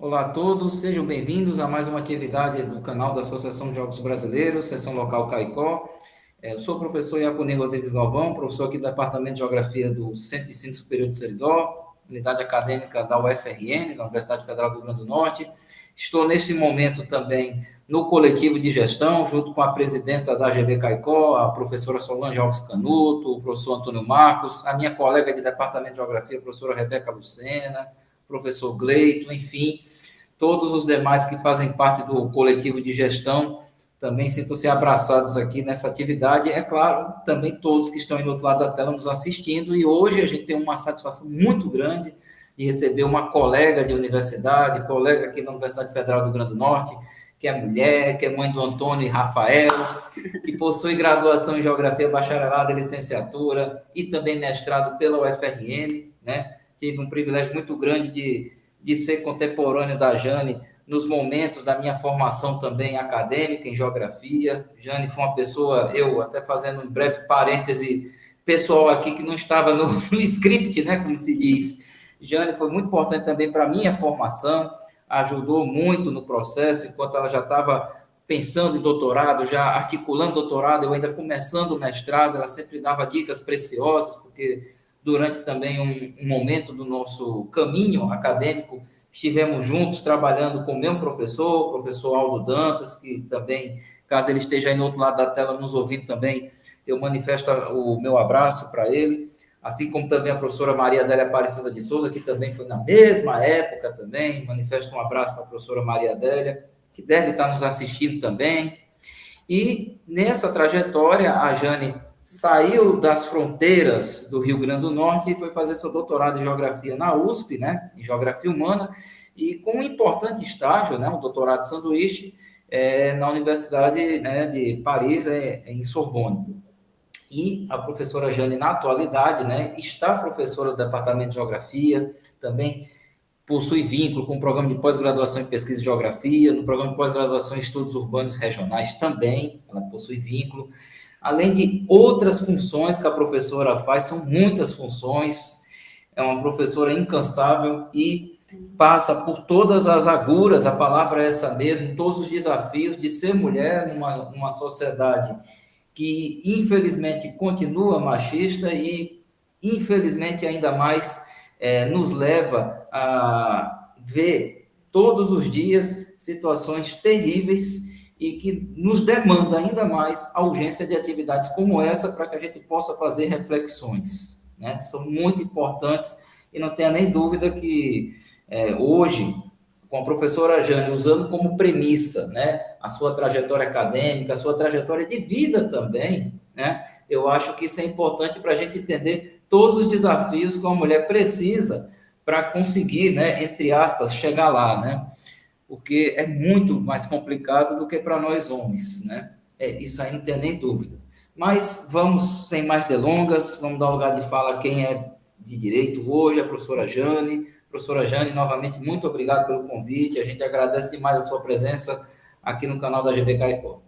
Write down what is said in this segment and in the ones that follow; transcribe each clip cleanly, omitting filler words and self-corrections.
Olá a todos, sejam bem-vindos a mais uma atividade do canal da Associação de Geógrafos Brasileiros, Seção Local Caicó. Eu sou o professor Iaconi Rodrigues Galvão, professor aqui do Departamento de Geografia do Centro de Ensino Superior de Seridó, unidade acadêmica da UFRN, da Universidade Federal do Rio Grande do Norte. Estou neste momento também no coletivo de gestão, junto com a presidenta da GB Caicó, a professora Solange Alves Canuto, o professor Antônio Marcos, a minha colega de Departamento de Geografia, a professora Rebeca Lucena, professor Gleito, enfim, todos os demais que fazem parte do coletivo de gestão também sintam-se abraçados aqui nessa atividade. É claro, também todos que estão aí do outro lado da tela nos assistindo. E hoje a gente tem uma satisfação muito grande de receber uma colega de universidade, colega aqui da Universidade Federal do Rio Grande do Norte, que é mulher, que é mãe do Antônio e Rafael, que possui graduação em Geografia, bacharelado e licenciatura, e também mestrado pela UFRN, né? Tive um privilégio muito grande de ser contemporâneo da Jane nos momentos da minha formação também acadêmica em geografia. Jane foi uma pessoa, eu até fazendo um breve parêntese pessoal aqui, que não estava no script, né, como se diz. Jane foi muito importante também para a minha formação, ajudou muito no processo, enquanto ela já estava pensando em doutorado, já articulando doutorado, eu ainda começando o mestrado, ela sempre dava dicas preciosas, porque durante também um momento do nosso caminho acadêmico, estivemos juntos trabalhando com o meu professor, o professor Aldo Dantas, que também, caso ele esteja aí no outro lado da tela nos ouvindo também, eu manifesto o meu abraço para ele, assim como também a professora Maria Adélia Aparecida de Souza, que também foi na mesma época também, manifesto um abraço para a professora Maria Adélia, que deve estar nos assistindo também. E nessa trajetória, a Jane saiu das fronteiras do Rio Grande do Norte e foi fazer seu doutorado em Geografia na USP, né, em Geografia Humana, e com um importante estágio, né, um doutorado de sanduíche, na Universidade, né, de Paris, em Sorbonne. E a professora Jane, na atualidade, né, está professora do Departamento de Geografia, também possui vínculo com o programa de pós-graduação em pesquisa de geografia, no programa de pós-graduação em estudos urbanos regionais também, ela possui vínculo, além de outras funções que a professora faz, são muitas funções, é uma professora incansável e passa por todas as agruras, a palavra é essa mesmo, todos os desafios de ser mulher numa sociedade que infelizmente continua machista e infelizmente ainda mais nos leva a ver todos os dias situações terríveis e que nos demanda ainda mais a urgência de atividades como essa para que a gente possa fazer reflexões, né? São muito importantes e não tenha nem dúvida que hoje, com a professora Jane, usando como premissa, né, a sua trajetória acadêmica, a sua trajetória de vida também, né, eu acho que isso é importante para a gente entender todos os desafios que uma mulher precisa para conseguir, né, entre aspas, chegar lá, né, porque é muito mais complicado do que para nós homens, né, isso aí não tem nem dúvida. Mas vamos, sem mais delongas, vamos dar lugar de fala a quem é de direito hoje, a professora Jane. Professora Jane, novamente, muito obrigado pelo convite. A gente agradece demais a sua presença aqui no canal da GB Caicó.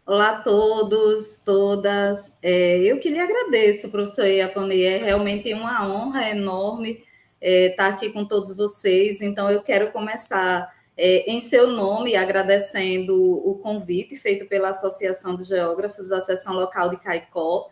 Olá a todos, todas. Eu que lhe agradeço, professor Iaconi, é realmente uma honra enorme estar aqui com todos vocês. Então, eu quero começar em seu nome, agradecendo o convite feito pela Associação de Geógrafos da Seção Local de Caicó.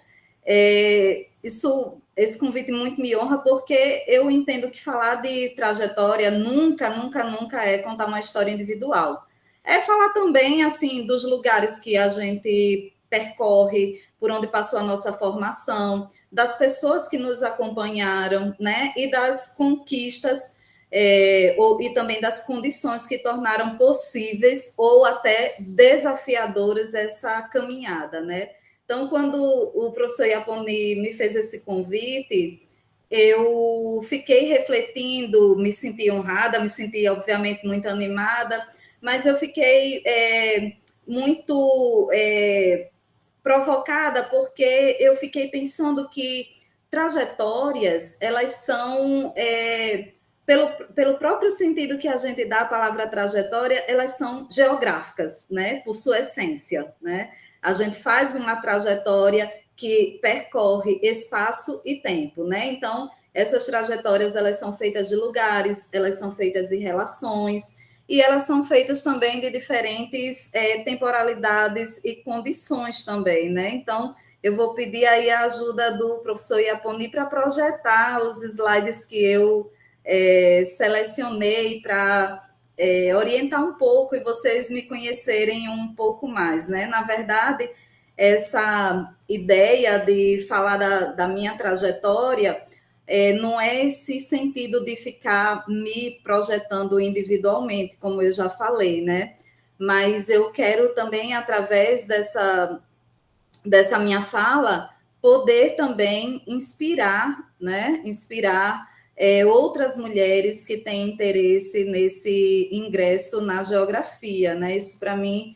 Esse convite muito me honra, porque eu entendo que falar de trajetória nunca, nunca, nunca é contar uma história individual. É falar também, assim, dos lugares que a gente percorre, por onde passou a nossa formação, das pessoas que nos acompanharam, né, e das conquistas, e também das condições que tornaram possíveis ou até desafiadoras essa caminhada, né. Então, quando o professor Iaconi me fez esse convite, eu fiquei refletindo, me senti honrada, me senti, obviamente, muito animada, mas eu fiquei muito provocada, porque eu fiquei pensando que trajetórias, elas são, pelo próprio sentido que a gente dá à palavra trajetória, elas são geográficas, né, por sua essência, né? A gente faz uma trajetória que percorre espaço e tempo, né? Então, essas trajetórias, elas são feitas de lugares, elas são feitas de relações, e elas são feitas também de diferentes temporalidades e condições também, né? Então, eu vou pedir aí a ajuda do professor Iaponi para projetar os slides que eu selecionei para orientar um pouco e vocês me conhecerem um pouco mais, né? Na verdade, essa ideia de falar da minha trajetória não é esse sentido de ficar me projetando individualmente, como eu já falei, né? Mas eu quero também, através dessa minha fala, poder também inspirar, né? Inspirar outras mulheres que têm interesse nesse ingresso na geografia, né? Isso para mim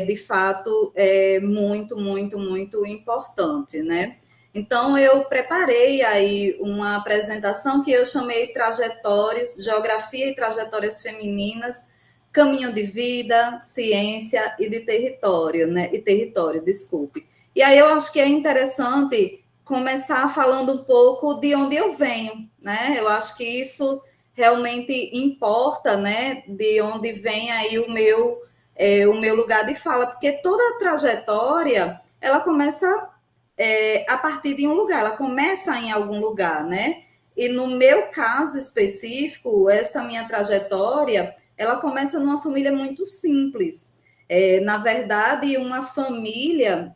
de fato muito, muito, muito importante, né? Então eu preparei aí uma apresentação que eu chamei Trajetórias, Geografia e Trajetórias Femininas, Caminho de Vida, Ciência e de Território, né? E Território, desculpe. E aí eu acho que é interessante começar falando um pouco de onde eu venho, né? Eu acho que isso realmente importa, né? De onde vem aí o meu lugar de fala, porque toda a trajetória ela começa a partir de um lugar, ela começa em algum lugar, né? E no meu caso específico, essa minha trajetória, ela começa numa família muito simples. Na verdade, uma família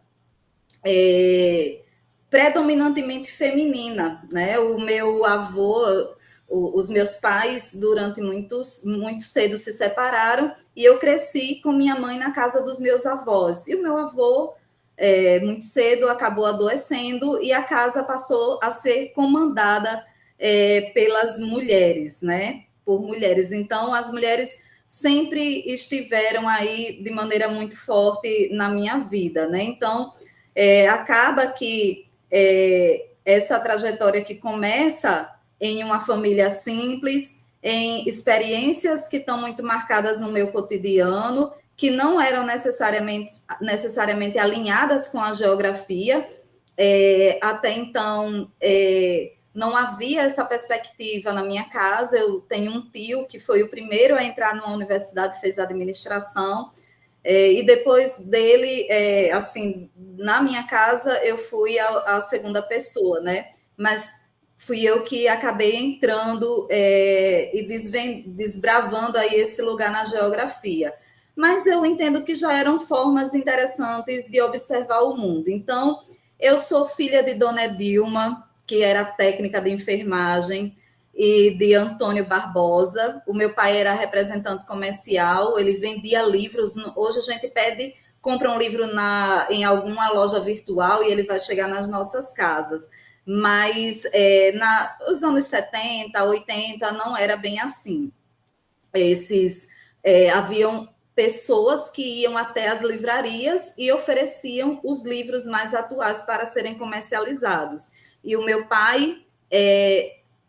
predominantemente feminina, né? O meu avô, os meus pais, durante muito cedo se separaram e eu cresci com minha mãe na casa dos meus avós. E o meu avô, muito cedo, acabou adoecendo e a casa passou a ser comandada pelas mulheres, né? Por mulheres. Então, as mulheres sempre estiveram aí de maneira muito forte na minha vida, né? Então, acaba que essa trajetória que começa em uma família simples, em experiências que estão muito marcadas no meu cotidiano, que não eram necessariamente alinhadas com a geografia, até então não havia essa perspectiva na minha casa. Eu tenho um tio que foi o primeiro a entrar numa universidade, fez administração, e depois dele, assim, na minha casa, eu fui a segunda pessoa, né? Mas fui eu que acabei entrando e desbravando aí esse lugar na geografia. Mas eu entendo que já eram formas interessantes de observar o mundo. Então, eu sou filha de Dona Dilma, que era técnica de enfermagem, e de Antônio Barbosa. O meu pai era representante comercial, ele vendia livros. Hoje a gente compra um livro em alguma loja virtual e ele vai chegar nas nossas casas. Mas nos anos 70, 80, não era bem assim. Haviam pessoas que iam até as livrarias e ofereciam os livros mais atuais para serem comercializados. E o meu pai,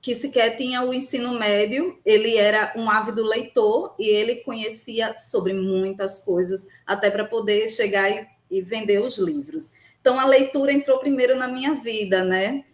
que sequer tinha o ensino médio, ele era um ávido leitor e ele conhecia sobre muitas coisas, até para poder chegar e vender os livros. Então, a leitura entrou primeiro na minha vida, né?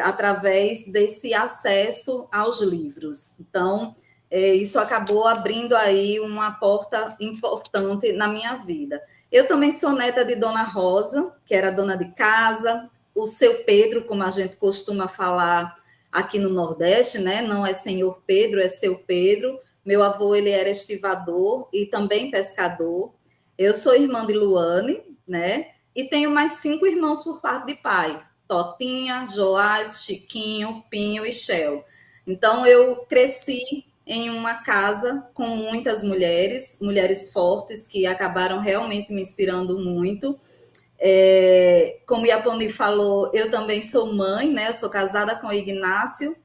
Através desse acesso aos livros. Então, isso acabou abrindo aí uma porta importante na minha vida. Eu também sou neta de Dona Rosa, que era dona de casa, o seu Pedro, como a gente costuma falar aqui no Nordeste, né? Não é senhor Pedro, é seu Pedro. Meu avô, ele era estivador e também pescador. Eu sou irmã de Luane, né? E tenho mais 5 irmãos por parte de pai: Totinha, Joás, Chiquinho, Pinho e Shell. Então, eu cresci em uma casa com muitas mulheres, mulheres fortes, que acabaram realmente me inspirando muito. Como Iaponi falou, eu também sou mãe, né? Eu sou casada com o Ignácio,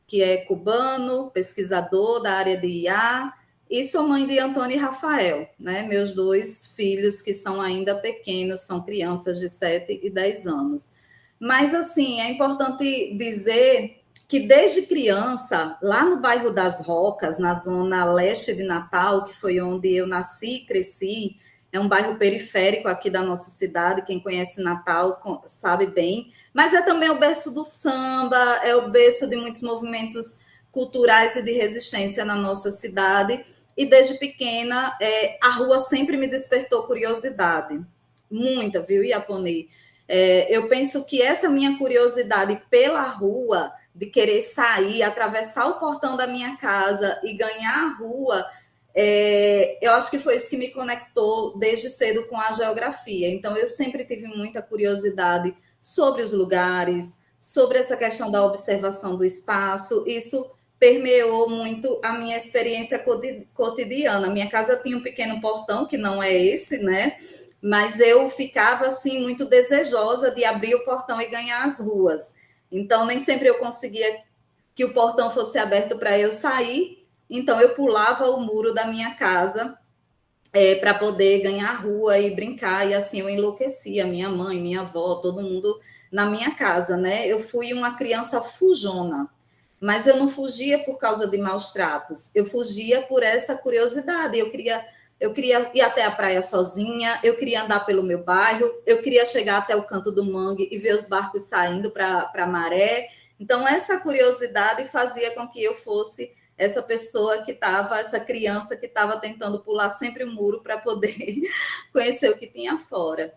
que é cubano, pesquisador da área de IA, e sou mãe de Antônio e Rafael, né? Meus 2 filhos, que são ainda pequenos, são crianças de 7 e 10 anos. Mas, assim, é importante dizer que desde criança, lá no bairro das Rocas, na zona leste de Natal, que foi onde eu nasci e cresci, É um bairro periférico aqui da nossa cidade, quem conhece Natal sabe bem, mas é também o berço do samba, é o berço de muitos movimentos culturais e de resistência na nossa cidade, e desde pequena a rua sempre me despertou curiosidade, muita, viu, Iaponi? Eu penso que essa minha curiosidade pela rua, de querer sair, atravessar o portão da minha casa e ganhar a rua, eu acho que foi isso que me conectou desde cedo com a geografia. Então, eu sempre tive muita curiosidade sobre os lugares, sobre essa questão da observação do espaço. Isso permeou muito a minha experiência cotidiana. Minha casa tinha um pequeno portão, que não é esse, né? Mas eu ficava, assim, muito desejosa de abrir o portão e ganhar as ruas. Então, nem sempre eu conseguia que o portão fosse aberto para eu sair, então eu pulava o muro da minha casa para poder ganhar rua e brincar, e assim eu enlouquecia minha mãe, minha avó, todo mundo na minha casa, né? Eu fui uma criança fujona, mas eu não fugia por causa de maus tratos, eu fugia por essa curiosidade, eu queria ir até a praia sozinha, eu queria andar pelo meu bairro, eu queria chegar até o canto do mangue e ver os barcos saindo para a maré. Então, essa curiosidade fazia com que eu fosse essa pessoa que estava, essa criança que estava tentando pular sempre o muro para poder conhecer o que tinha fora.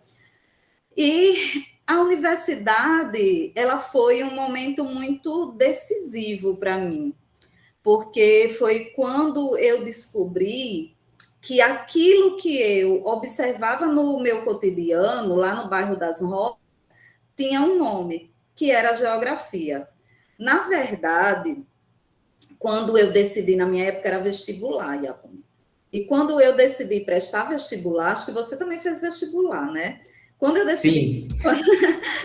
E a universidade, ela foi um momento muito decisivo para mim, porque foi quando eu descobri que aquilo que eu observava no meu cotidiano, lá no bairro das Rosas, tinha um nome, que era a geografia. Na verdade, quando eu decidi, na minha época era vestibular, Iapone. E quando eu decidi prestar vestibular, acho que você também fez vestibular, né? Quando eu decidi, Sim.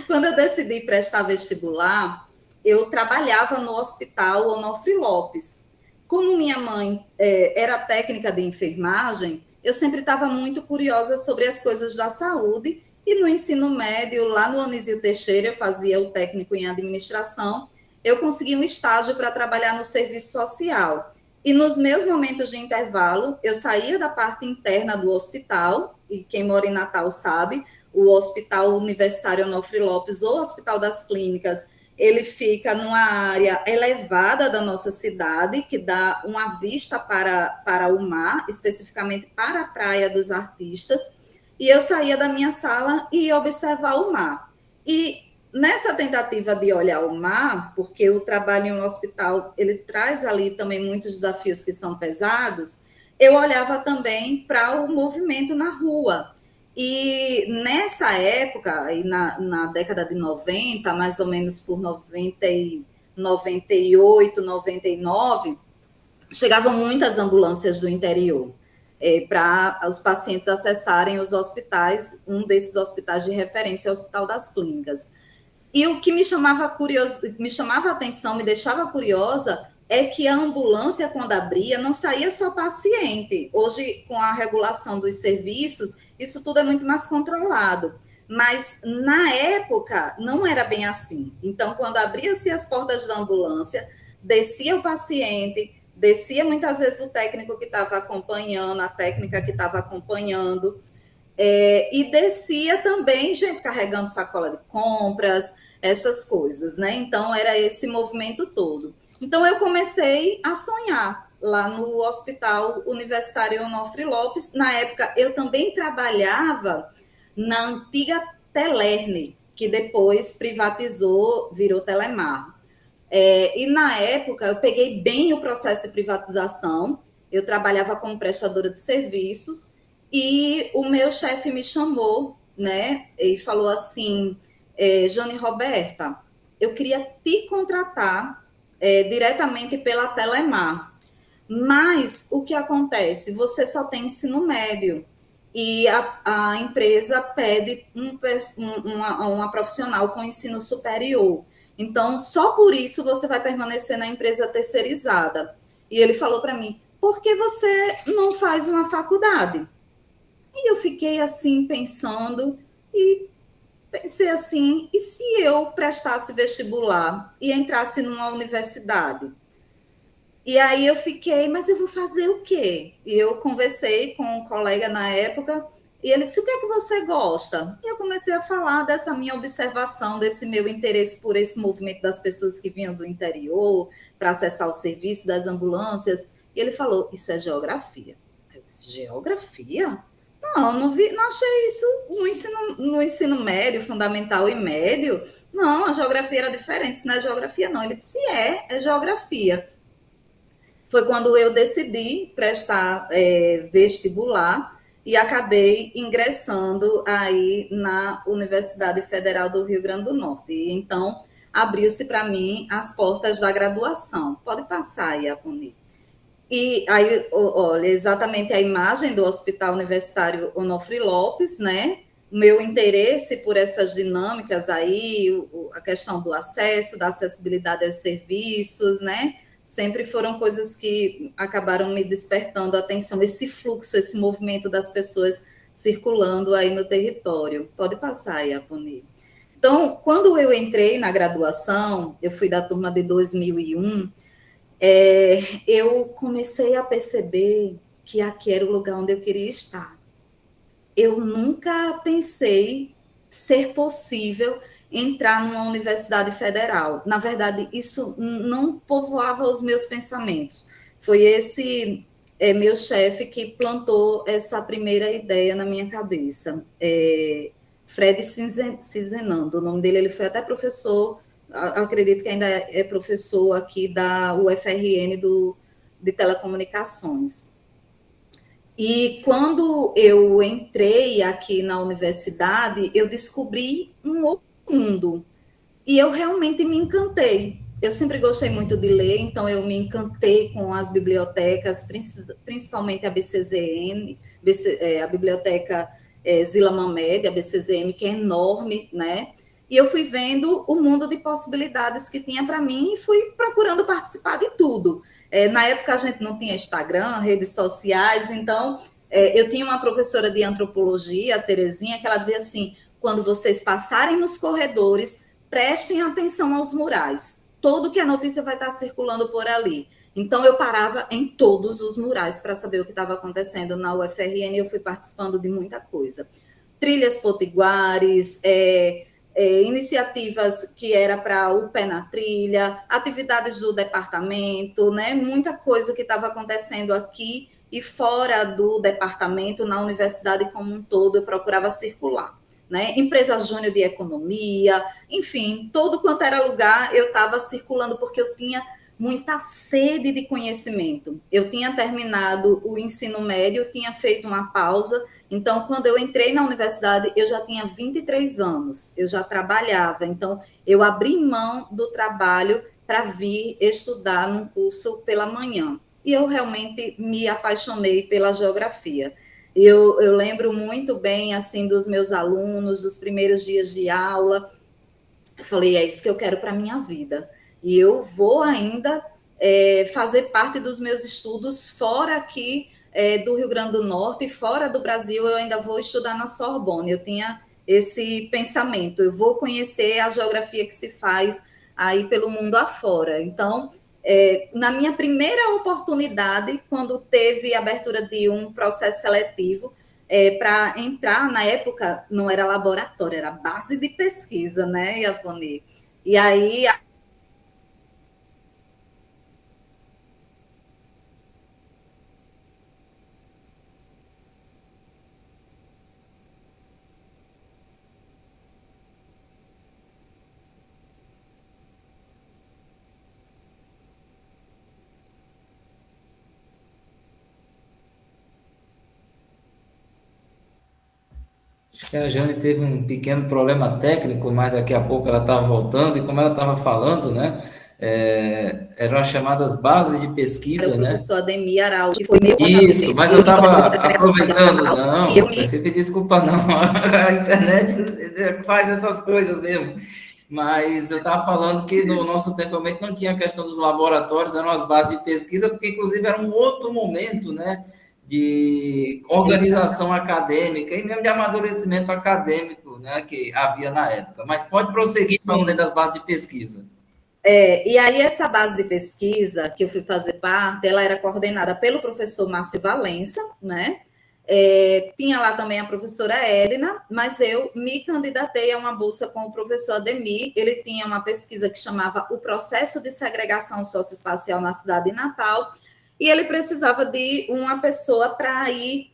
quando eu decidi prestar vestibular, eu trabalhava no Hospital Onofre Lopes. Como minha mãe era técnica de enfermagem, eu sempre estava muito curiosa sobre as coisas da saúde, e no ensino médio, lá no Anísio Teixeira, eu fazia o técnico em administração, eu consegui um estágio para trabalhar no serviço social. E nos meus momentos de intervalo, eu saía da parte interna do hospital, e quem mora em Natal sabe, o Hospital Universitário Onofre Lopes, ou Hospital das Clínicas, ele fica numa área elevada da nossa cidade, que dá uma vista para o mar, especificamente para a Praia dos Artistas, e eu saía da minha sala e ia observar o mar. E nessa tentativa de olhar o mar, porque o trabalho em um hospital, ele traz ali também muitos desafios que são pesados, eu olhava também para o movimento na rua. E nessa época, na década de 90, mais ou menos por 98, 99, chegavam muitas ambulâncias do interior para os pacientes acessarem os hospitais, um desses hospitais de referência é o Hospital das Clínicas. E o que me chamava a atenção, me deixava curiosa, é que a ambulância, quando abria, não saía só paciente. Hoje, com a regulação dos serviços, isso tudo é muito mais controlado. Mas, na época, não era bem assim. Então, quando abria-se as portas da ambulância, descia o paciente, descia muitas vezes o técnico que estava acompanhando, a técnica que estava acompanhando, e descia também gente carregando sacola de compras, essas coisas, né? Então, era esse movimento todo. Então, eu comecei a sonhar lá no Hospital Universitário Onofre Lopes. Na época, eu também trabalhava na antiga Telerne, que depois privatizou, virou Telemar. E na época, eu peguei bem o processo de privatização, eu trabalhava como prestadora de serviços, e o meu chefe me chamou, né, e falou assim, Jane Roberta, eu queria te contratar diretamente pela Telemar, mas o que acontece? Você só tem ensino médio, e a empresa pede uma profissional com ensino superior. Então, só por isso você vai permanecer na empresa terceirizada. E ele falou para mim, por que você não faz uma faculdade? E eu fiquei assim, pensando, e pensei assim, e se eu prestasse vestibular e entrasse numa universidade? E aí eu fiquei, mas eu vou fazer o quê? E eu conversei com um colega na época, E ele disse, o que é que você gosta? E eu comecei a falar dessa minha observação, desse meu interesse por esse movimento das pessoas que vinham do interior para acessar o serviço das ambulâncias. E ele falou, isso é geografia. Eu disse, geografia? Não, não vi, não achei isso no ensino médio, fundamental e médio. Não, a geografia era diferente, isso não é geografia, não. Ele disse, é geografia. Foi quando eu decidi prestar vestibular e acabei ingressando aí na Universidade Federal do Rio Grande do Norte. E então, abriu-se para mim as portas da graduação. Pode passar, Iaponi. E aí, olha, exatamente a imagem do Hospital Universitário Onofre Lopes, né? Meu interesse por essas dinâmicas aí, a questão do acesso, da acessibilidade aos serviços, né? Sempre foram coisas que acabaram me despertando a atenção, esse fluxo, esse movimento das pessoas circulando aí no território. Pode passar, Iaponi. Então, quando eu entrei na graduação, eu fui da turma de 2001, eu comecei a perceber que aqui era o lugar onde eu queria estar. Eu nunca pensei ser possível entrar numa universidade federal. Na verdade, isso não povoava os meus pensamentos. Foi esse meu chefe que plantou essa primeira ideia na minha cabeça. Fred Cizenando, o nome dele, ele foi até professor, acredito que ainda é professor aqui da UFRN de telecomunicações. E quando eu entrei aqui na universidade, eu descobri um outro mundo. E eu realmente me encantei. Eu sempre gostei muito de ler, então eu me encantei com as bibliotecas, principalmente a BCZN, a biblioteca Zila Mamed, a BCZM, que é enorme, né? E eu fui vendo o mundo de possibilidades que tinha para mim e fui procurando participar de tudo. Na época a gente não tinha Instagram, redes sociais, então eu tinha uma professora de antropologia, a Terezinha, que ela dizia assim, quando vocês passarem nos corredores, prestem atenção aos murais. Todo que a notícia vai estar circulando por ali. Então, eu parava em todos os murais para saber o que estava acontecendo na UFRN e eu fui participando de muita coisa. Trilhas potiguares, iniciativas que era para o pé na trilha, atividades do departamento, né? Muita coisa que estava acontecendo aqui e fora do departamento, na universidade como um todo, eu procurava circular. Né? Empresa júnior de economia, enfim, todo quanto era lugar eu estava circulando porque eu tinha muita sede de conhecimento. Eu tinha terminado o ensino médio, tinha feito uma pausa, então quando eu entrei na universidade eu já tinha 23 anos, eu já trabalhava, então eu abri mão do trabalho para vir estudar num curso pela manhã. E eu realmente me apaixonei pela geografia. Eu lembro muito bem, assim, dos meus alunos, dos primeiros dias de aula. Eu falei, é isso que eu quero para a minha vida. E eu vou ainda fazer parte dos meus estudos fora aqui do Rio Grande do Norte e fora do Brasil, eu ainda vou estudar na Sorbonne. Eu tinha esse pensamento, eu vou conhecer a geografia que se faz aí pelo mundo afora. Então, na minha primeira oportunidade, quando teve abertura de um processo seletivo, para entrar, na época, não era laboratório, era base de pesquisa, né, Iaponi? E aí A Jane teve um pequeno problema técnico, mas daqui a pouco ela estava voltando, e como ela estava falando, né, eram as chamadas bases de era o pesquisa, né? professor Ademir Araújo, que foi meu Isso, orientador, mas eu ele que começou estava o processo de seleção de aproveitando, Natal, e não, eu não me... precisa pedir desculpa, não, a internet faz essas coisas mesmo. Mas eu estava falando que no nosso tempo realmente não tinha a questão dos laboratórios, eram as bases de pesquisa, porque inclusive era um outro momento, né, de organização acadêmica e mesmo de amadurecimento acadêmico, né, que havia na época. Mas pode prosseguir falando aí Sim. das bases de pesquisa. E aí essa base de pesquisa que eu fui fazer parte, ela era coordenada pelo professor Márcio Valença, né? Tinha lá também a professora Edna, mas eu me candidatei a uma bolsa com o professor Ademir. Ele tinha uma pesquisa que chamava O Processo de Segregação Socioespacial na Cidade de Natal, e ele precisava de uma pessoa para ir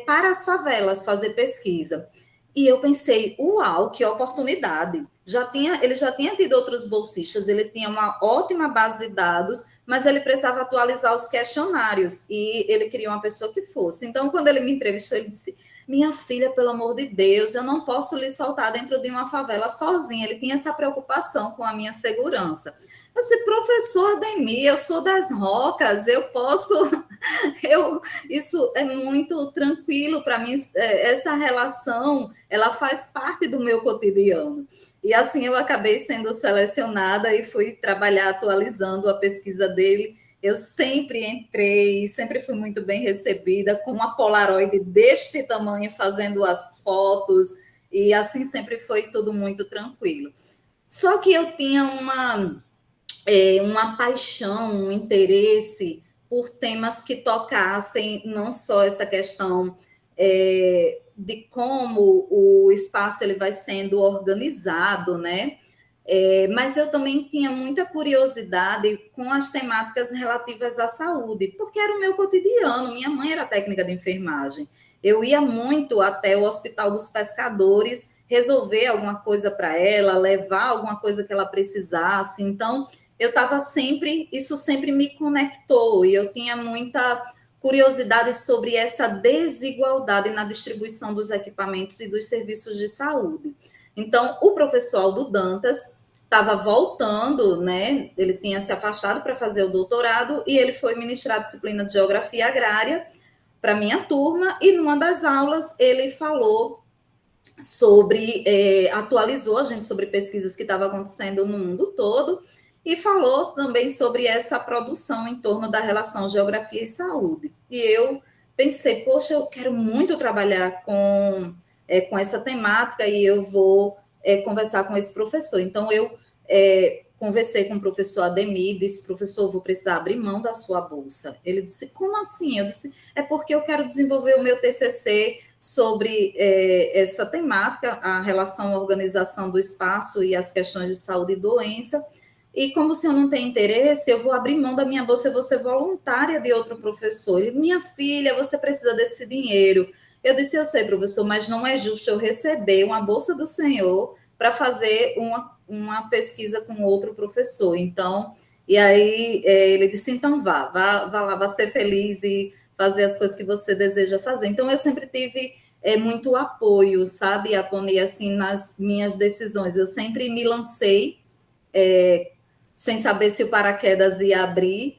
para as favelas fazer pesquisa. E eu pensei, uau, que oportunidade. Ele já tinha tido outros bolsistas, ele tinha uma ótima base de dados, mas ele precisava atualizar os questionários e ele queria uma pessoa que fosse. Então, quando ele me entrevistou, ele disse: minha filha, pelo amor de Deus, eu não posso lhe soltar dentro de uma favela sozinha. Ele tinha essa preocupação com a minha segurança. Eu disse: professor Ademir, eu sou das Rocas, eu posso. Isso é muito tranquilo para mim. Essa relação, ela faz parte do meu cotidiano. E assim eu acabei sendo selecionada e fui trabalhar atualizando a pesquisa dele. Eu sempre entrei, sempre fui muito bem recebida, com uma Polaroid deste tamanho, fazendo as fotos, e assim sempre foi tudo muito tranquilo. Só que eu tinha uma paixão, um interesse por temas que tocassem não só essa questão de como o espaço ele vai sendo organizado, né? Mas eu também tinha muita curiosidade com as temáticas relativas à saúde, porque era o meu cotidiano. Minha mãe era técnica de enfermagem. Eu ia muito até o Hospital dos Pescadores resolver alguma coisa para ela, levar alguma coisa que ela precisasse. Então, eu estava sempre, isso sempre me conectou, e eu tinha muita curiosidade sobre essa desigualdade na distribuição dos equipamentos e dos serviços de saúde. Então, o professor Aldo Dantas estava voltando, né? Ele tinha se afastado para fazer o doutorado e ele foi ministrar a disciplina de Geografia Agrária para minha turma, e numa das aulas ele falou sobre, atualizou a gente sobre pesquisas que estavam acontecendo no mundo todo, e falou também sobre essa produção em torno da relação geografia e saúde. E eu pensei, poxa, eu quero muito trabalhar com essa temática e eu vou conversar com esse professor. Então, eu conversei com o professor Ademir, disse: professor, vou precisar abrir mão da sua bolsa. Ele disse: como assim? Eu disse: é porque eu quero desenvolver o meu TCC sobre essa temática, a relação organização do espaço e as questões de saúde e doença, e como o senhor não tem interesse, eu vou abrir mão da minha bolsa, eu vou ser voluntária de outro professor. Ele: minha filha, você precisa desse dinheiro. Eu disse: eu sei, professor, mas não é justo eu receber uma bolsa do senhor para fazer uma pesquisa com outro professor. Então, e aí ele disse: então vá lá, vá ser feliz e fazer as coisas que você deseja fazer. Então, eu sempre tive muito apoio, sabe, Apone, assim, nas minhas decisões. Eu sempre me lancei sem saber se o paraquedas ia abrir,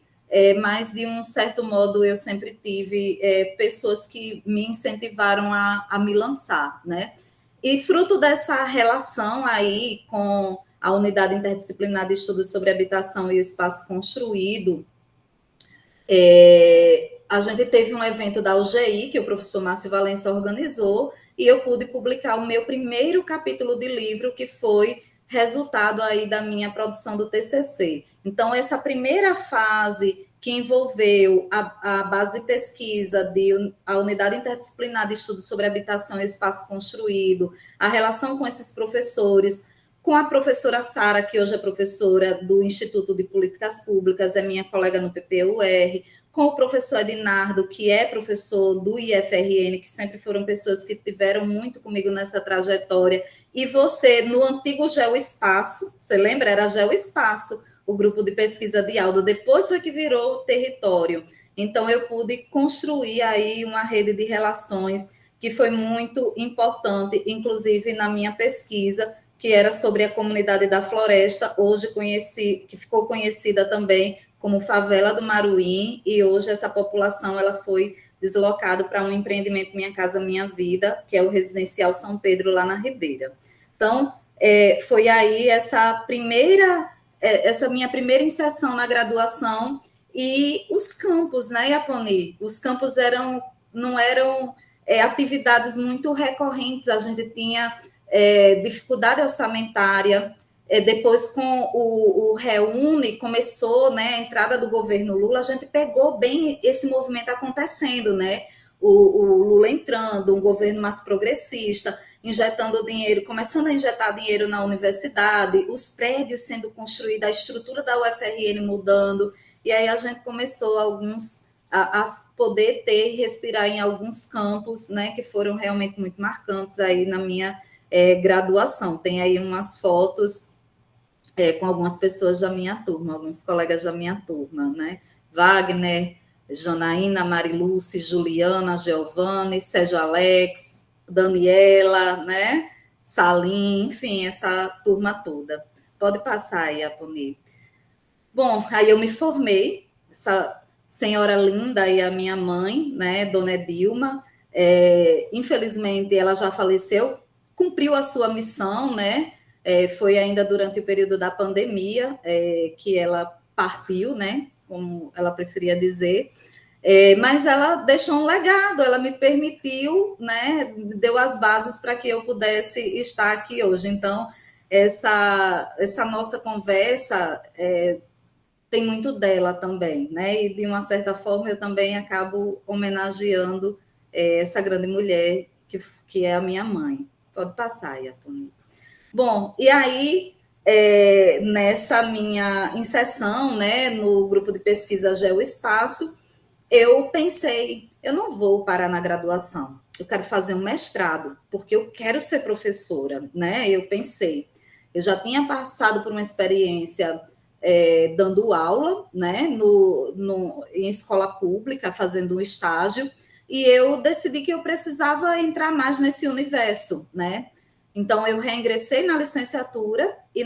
mas, de um certo modo, eu sempre tive pessoas que me incentivaram a me lançar, né? E fruto dessa relação aí com a Unidade Interdisciplinar de Estudos sobre Habitação e o Espaço Construído, a gente teve um evento da UGI, que o professor Márcio Valença organizou, e eu pude publicar o meu primeiro capítulo de livro, que foi resultado aí da minha produção do TCC. Então, essa primeira fase que envolveu a base de pesquisa a Unidade Interdisciplinar de Estudos sobre Habitação e Espaço Construído, a relação com esses professores, com a professora Sara, que hoje é professora do Instituto de Políticas Públicas, é minha colega no PPUR, com o professor Ednardo, que é professor do IFRN, que sempre foram pessoas que tiveram muito comigo nessa trajetória, e você, no antigo Geoespaço, você lembra? Era Geoespaço, o grupo de pesquisa de Aldo, depois foi que virou o território. Então, eu pude construir aí uma rede de relações que foi muito importante, inclusive na minha pesquisa, que era sobre a comunidade da Floresta, hoje que ficou conhecida também como Favela do Maruim, e hoje essa população ela foi deslocada para um empreendimento Minha Casa Minha Vida, que é o Residencial São Pedro, lá na Ribeira. Então, foi aí essa minha primeira inserção na graduação, e os campos, né, Yaponi? Os campos não eram atividades muito recorrentes, a gente tinha dificuldade orçamentária. Depois, com o Reúne, começou, né, a entrada do governo Lula, a gente pegou bem esse movimento acontecendo, né? o Lula entrando, um governo mais progressista, injetando dinheiro, começando a injetar dinheiro na universidade, os prédios sendo construídos, a estrutura da UFRN mudando, e aí a gente começou a poder ter e respirar em alguns campos, né, que foram realmente muito marcantes aí na minha graduação. Tem aí umas fotos com algumas pessoas da minha turma, alguns colegas da minha turma, né? Wagner, Janaína, Mariluce, Juliana, Giovanni, Sérgio Alex, Daniela, né? Salim, enfim, essa turma toda. Pode passar aí, Aponi. Bom, aí eu me formei, essa senhora linda aí, a minha mãe, né, Dona Edilma, infelizmente ela já faleceu, cumpriu a sua missão, né, foi ainda durante o período da pandemia que ela partiu, né, como ela preferia dizer, mas ela deixou um legado, ela me permitiu, né, deu as bases para que eu pudesse estar aqui hoje. Então, essa nossa conversa tem muito dela também, né? E de uma certa forma eu também acabo homenageando essa grande mulher que é a minha mãe. Pode passar, Iaponi. Bom, e aí nessa minha inserção, né, no grupo de pesquisa Geoespaço, eu pensei, eu não vou parar na graduação, eu quero fazer um mestrado, porque eu quero ser professora, né? Eu pensei, eu já tinha passado por uma experiência dando aula, né, em escola pública, fazendo um estágio, e eu decidi que eu precisava entrar mais nesse universo, né? Então, eu reingressei na licenciatura e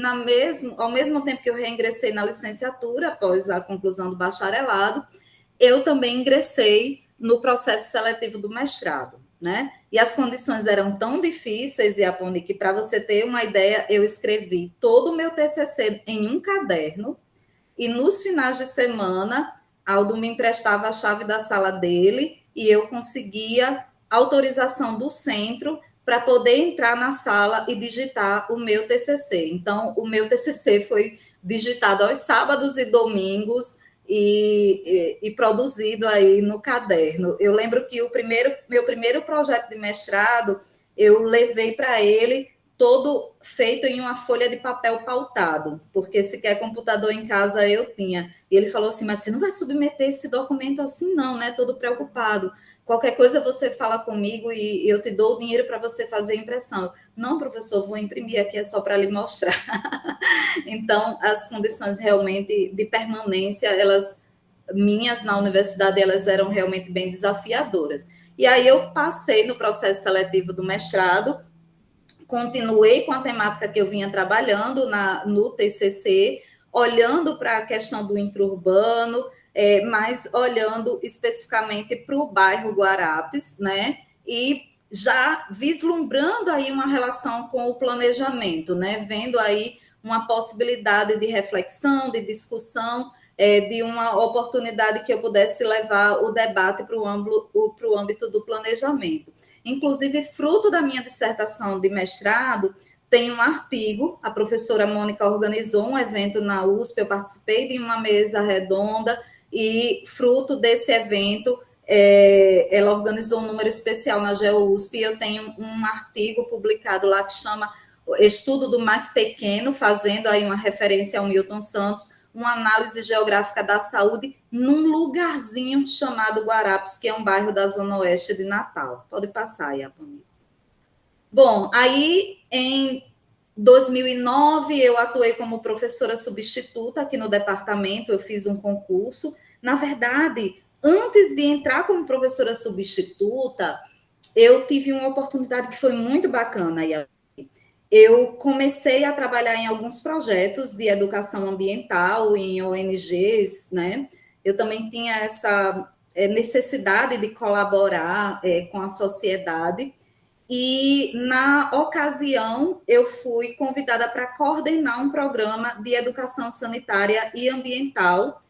ao mesmo tempo que eu reingressei na licenciatura, após a conclusão do bacharelado, eu também ingressei no processo seletivo do mestrado, né? E as condições eram tão difíceis, Iaponi, que para você ter uma ideia, eu escrevi todo o meu TCC em um caderno e nos finais de semana, Aldo me emprestava a chave da sala dele e eu conseguia autorização do centro para poder entrar na sala e digitar o meu TCC. Então, o meu TCC foi digitado aos sábados e domingos e produzido aí no caderno. Eu lembro que meu primeiro projeto de mestrado, eu levei para ele todo feito em uma folha de papel pautado, porque sequer computador em casa eu tinha. E ele falou assim, mas você não vai submeter esse documento assim não, né? Todo preocupado. Qualquer coisa você fala comigo e eu te dou o dinheiro para você fazer a impressão. Não, professor, vou imprimir aqui, é só para lhe mostrar. Então, as condições realmente de permanência, minhas na universidade, elas eram realmente bem desafiadoras. E aí eu passei no processo seletivo do mestrado, continuei com a temática que eu vinha trabalhando no TCC, olhando para a questão do intraurbano, mas olhando especificamente para o bairro Guarapes, né? E já vislumbrando aí uma relação com o planejamento, né? Vendo aí uma possibilidade de reflexão, de discussão, de uma oportunidade que eu pudesse levar o debate para o âmbito do planejamento. Inclusive, fruto da minha dissertação de mestrado, tem um artigo, a professora Mônica organizou um evento na USP, eu participei de uma mesa redonda, e fruto desse evento, ela organizou um número especial na GeoUSP, e eu tenho um artigo publicado lá que chama Estudo do Mais Pequeno, fazendo aí uma referência ao Milton Santos, uma análise geográfica da saúde num lugarzinho chamado Guarapes, que é um bairro da Zona Oeste de Natal. Pode passar, Iaponi. Bom, aí em 2009 eu atuei como professora substituta aqui no departamento, eu fiz um concurso. Na verdade, antes de entrar como professora substituta, eu tive uma oportunidade que foi muito bacana, Iaponi. Eu comecei a trabalhar em alguns projetos de educação ambiental, em ONGs, né? Eu também tinha essa necessidade de colaborar com a sociedade, e na ocasião eu fui convidada para coordenar um programa de educação sanitária e ambiental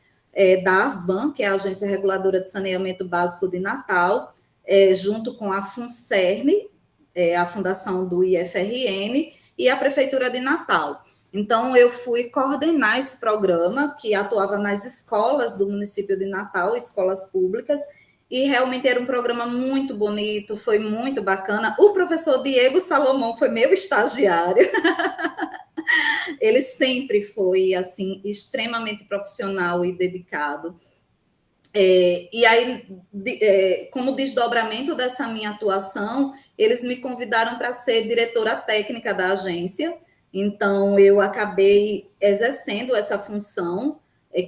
da ASBAN, que é a Agência Reguladora de Saneamento Básico de Natal, junto com a FUNCERN, a fundação do IFRN e a Prefeitura de Natal. Então, eu fui coordenar esse programa, que atuava nas escolas do município de Natal, escolas públicas, e realmente era um programa muito bonito, foi muito bacana. O professor Diego Salomão foi meu estagiário. Ele sempre foi, assim, extremamente profissional e dedicado. E aí, como desdobramento dessa minha atuação, eles me convidaram para ser diretora técnica da agência. Então, eu acabei exercendo essa função,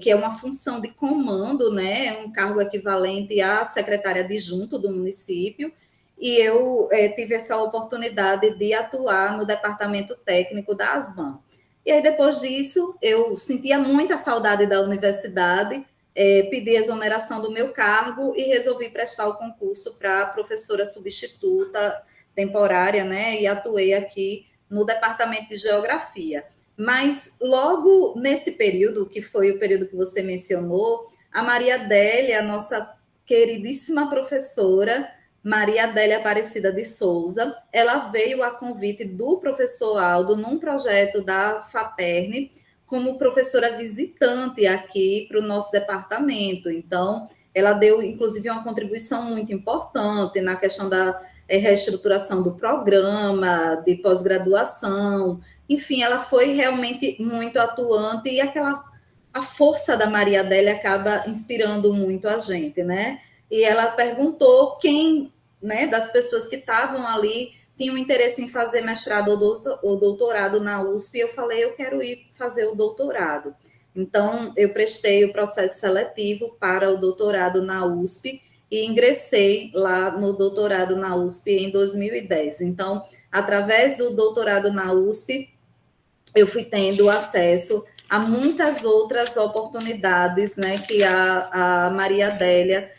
que é uma função de comando, né? Um cargo equivalente à secretária adjunto do município. E eu tive essa oportunidade de atuar no departamento técnico da ASBAN. E aí, depois disso, eu sentia muita saudade da universidade, pedi exoneração do meu cargo e resolvi prestar o concurso para professora substituta temporária, né? E atuei aqui no departamento de geografia. Mas logo nesse período, que foi o período que você mencionou, a Maria Adélia, nossa queridíssima professora, Maria Adélia Aparecida de Souza, ela veio a convite do professor Aldo num projeto da FAPERN, como professora visitante aqui para o nosso departamento. Então, ela deu, inclusive, uma contribuição muito importante na questão da reestruturação do programa, de pós-graduação. Enfim, ela foi realmente muito atuante e a força da Maria Adélia acaba inspirando muito a gente, né? E ela perguntou quem, né, das pessoas que estavam ali tinham interesse em fazer mestrado ou doutorado na USP, eu falei, eu quero ir fazer o doutorado. Então, eu prestei o processo seletivo para o doutorado na USP e ingressei lá no doutorado na USP em 2010. Então, através do doutorado na USP, eu fui tendo acesso a muitas outras oportunidades, né, que a Maria Adélia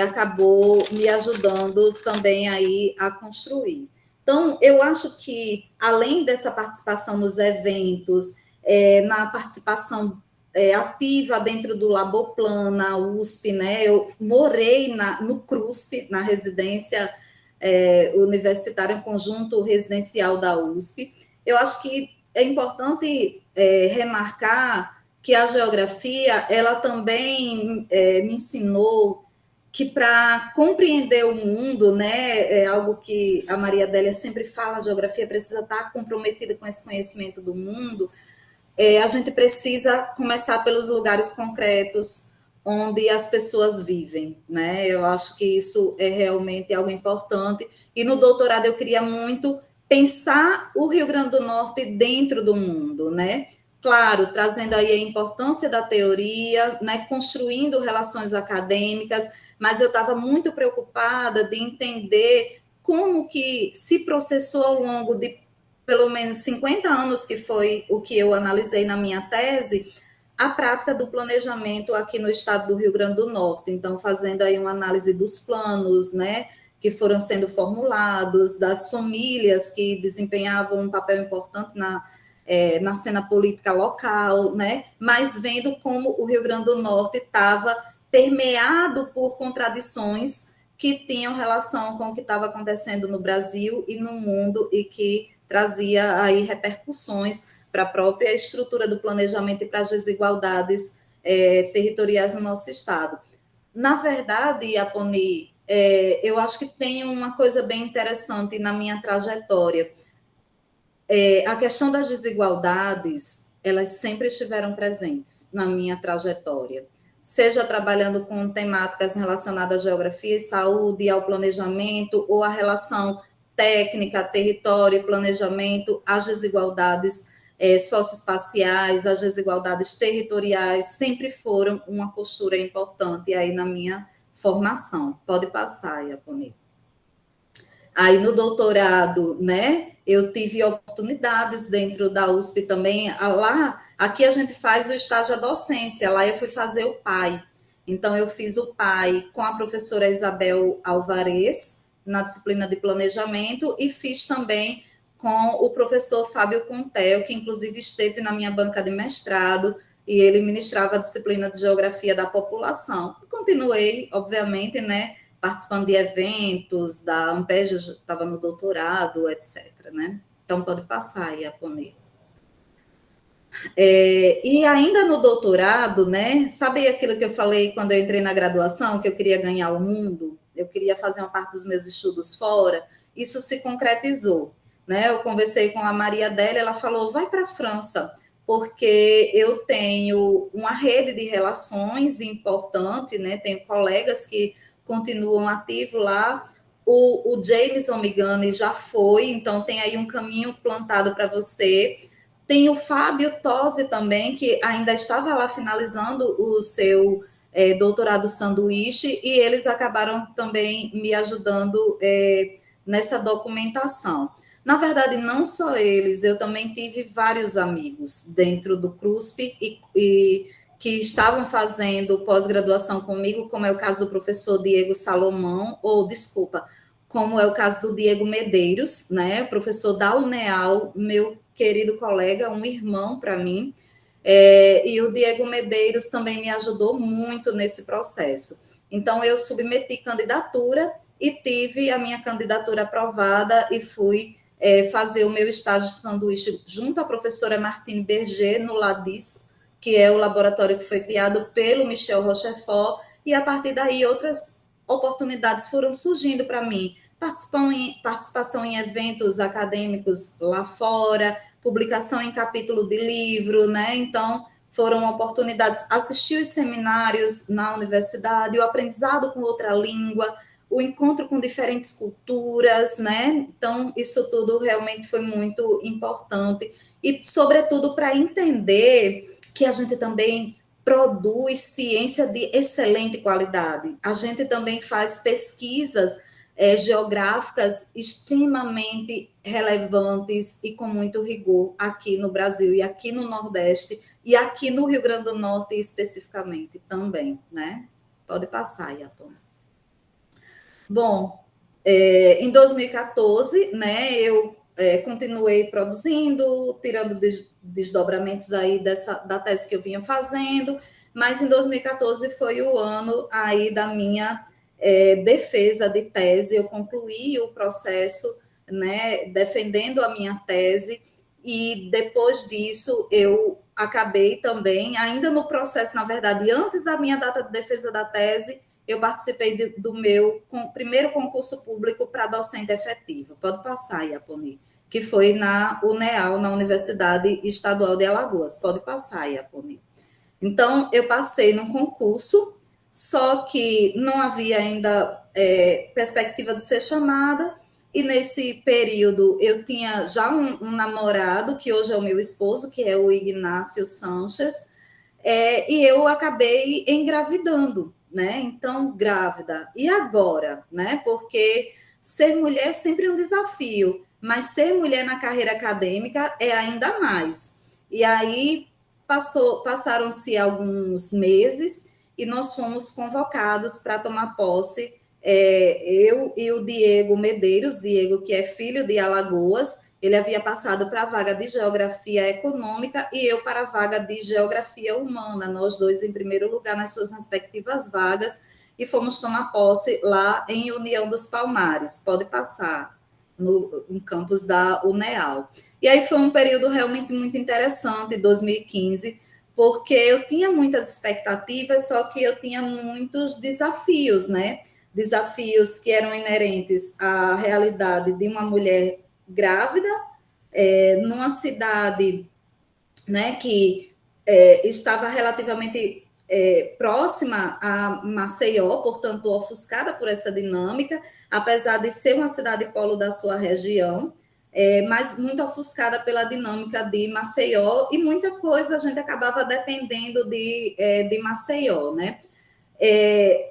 acabou me ajudando também aí a construir. Então, eu acho que, além dessa participação nos eventos, na participação ativa dentro do Laboplan, na USP, né, eu morei no CRUSP, na residência universitária, conjunto residencial da USP. Eu acho que é importante remarcar que a geografia, ela também me ensinou que para compreender o mundo, né, é algo que a Maria Adélia sempre fala, a geografia precisa estar comprometida com esse conhecimento do mundo, a gente precisa começar pelos lugares concretos onde as pessoas vivem, né? Eu acho que isso é realmente algo importante. E no doutorado eu queria muito pensar o Rio Grande do Norte dentro do mundo, né? Claro, trazendo aí a importância da teoria, né? Construindo relações acadêmicas, mas eu estava muito preocupada de entender como que se processou ao longo de pelo menos 50 anos, que foi o que eu analisei na minha tese, a prática do planejamento aqui no estado do Rio Grande do Norte. Então, fazendo aí uma análise dos planos, né, que foram sendo formulados, das famílias que desempenhavam um papel importante na cena política local, né, mas vendo como o Rio Grande do Norte estava permeado por contradições que tinham relação com o que estava acontecendo no Brasil e no mundo e que trazia aí repercussões para a própria estrutura do planejamento e para as desigualdades territoriais no nosso estado. Na verdade, Aponi, eu acho que tem uma coisa bem interessante na minha trajetória. A questão das desigualdades, elas sempre estiveram presentes na minha trajetória, seja trabalhando com temáticas relacionadas à geografia e saúde, ao planejamento, ou à relação técnica, território, planejamento, as desigualdades socioespaciais, as desigualdades territoriais, sempre foram uma costura importante aí na minha formação. Pode passar, Iaponi. Aí no doutorado, né, eu tive oportunidades dentro da USP também. Lá, aqui a gente faz o estágio da docência, lá eu fui fazer o PAI. Então, eu fiz o PAI com a professora Isabel Alvarez, na disciplina de planejamento, e fiz também com o professor Fábio Contel, que inclusive esteve na minha banca de mestrado, e ele ministrava a disciplina de geografia da população. Continuei, obviamente, né, participando de eventos, da Ampeg, estava no doutorado, etc. Né? Então, pode passar aí, Aponi. E ainda no doutorado, né? Sabe aquilo que eu falei quando eu entrei na graduação, que eu queria ganhar o mundo, eu queria fazer uma parte dos meus estudos fora? Isso se concretizou, né? Eu conversei com a Maria Adélia, ela falou: vai para a França, porque eu tenho uma rede de relações importante, né? Tenho colegas que continuam ativos lá. O James Omigani já foi, então tem aí um caminho plantado para você. Tem o Fábio Tosi também, que ainda estava lá finalizando o seu doutorado sanduíche, e eles acabaram também me ajudando nessa documentação. Na verdade, não só eles, eu também tive vários amigos dentro do CRUSP e que estavam fazendo pós-graduação comigo, como é o caso do professor Diego Salomão, ou desculpa, como é o caso do Diego Medeiros, né, professor da UNEAL, meu querido colega, um irmão para mim, e o Diego Medeiros também me ajudou muito nesse processo. Então, eu submeti candidatura e tive a minha candidatura aprovada e fui fazer o meu estágio de sanduíche junto à professora Martine Berger, no LADIS, que é o laboratório que foi criado pelo Michel Rochefort, e a partir daí outras oportunidades foram surgindo para mim. Participação em eventos acadêmicos lá fora, publicação em capítulo de livro, né? Então, foram oportunidades, assistir os seminários na universidade, o aprendizado com outra língua, o encontro com diferentes culturas, né? Então, isso tudo realmente foi muito importante. E, sobretudo, para entender que a gente também produz ciência de excelente qualidade. A gente também faz pesquisas geográficas extremamente relevantes e com muito rigor aqui no Brasil e aqui no Nordeste e aqui no Rio Grande do Norte especificamente também, né? Pode passar, Iapão. Bom, em 2014, né, eu continuei produzindo, tirando desdobramentos aí da tese que eu vinha fazendo, mas em 2014 foi o ano aí da minha defesa de tese. Eu concluí o processo, né, defendendo a minha tese, e depois disso eu acabei também, ainda no processo, na verdade, antes da minha data de defesa da tese, eu participei do meu primeiro concurso público para docente efetivo. Pode passar, Iaponi, que foi na UNEAL, na Universidade Estadual de Alagoas. Pode passar, Iaponi. Então, eu passei no concurso, só que não havia ainda perspectiva de ser chamada, e nesse período eu tinha já um namorado, que hoje é o meu esposo, que é o Ignácio Sanches, e eu acabei engravidando, né? Então, grávida. E agora, né? Porque ser mulher é sempre um desafio, mas ser mulher na carreira acadêmica é ainda mais. E aí passaram-se alguns meses e nós fomos convocados para tomar posse, eu e o Diego Medeiros, Diego, que é filho de Alagoas. Ele havia passado para a vaga de Geografia Econômica e eu para a vaga de Geografia Humana, nós dois em primeiro lugar nas suas respectivas vagas, e fomos tomar posse lá em União dos Palmares. Pode passar, no campus da UNEAL. E aí foi um período realmente muito interessante, 2015, porque eu tinha muitas expectativas, só que eu tinha muitos desafios, né? Desafios que eram inerentes à realidade de uma mulher grávida, numa cidade, né, que estava relativamente próxima a Maceió, portanto, ofuscada por essa dinâmica, apesar de ser uma cidade polo da sua região, mas muito ofuscada pela dinâmica de Maceió, e muita coisa a gente acabava dependendo de Maceió, né?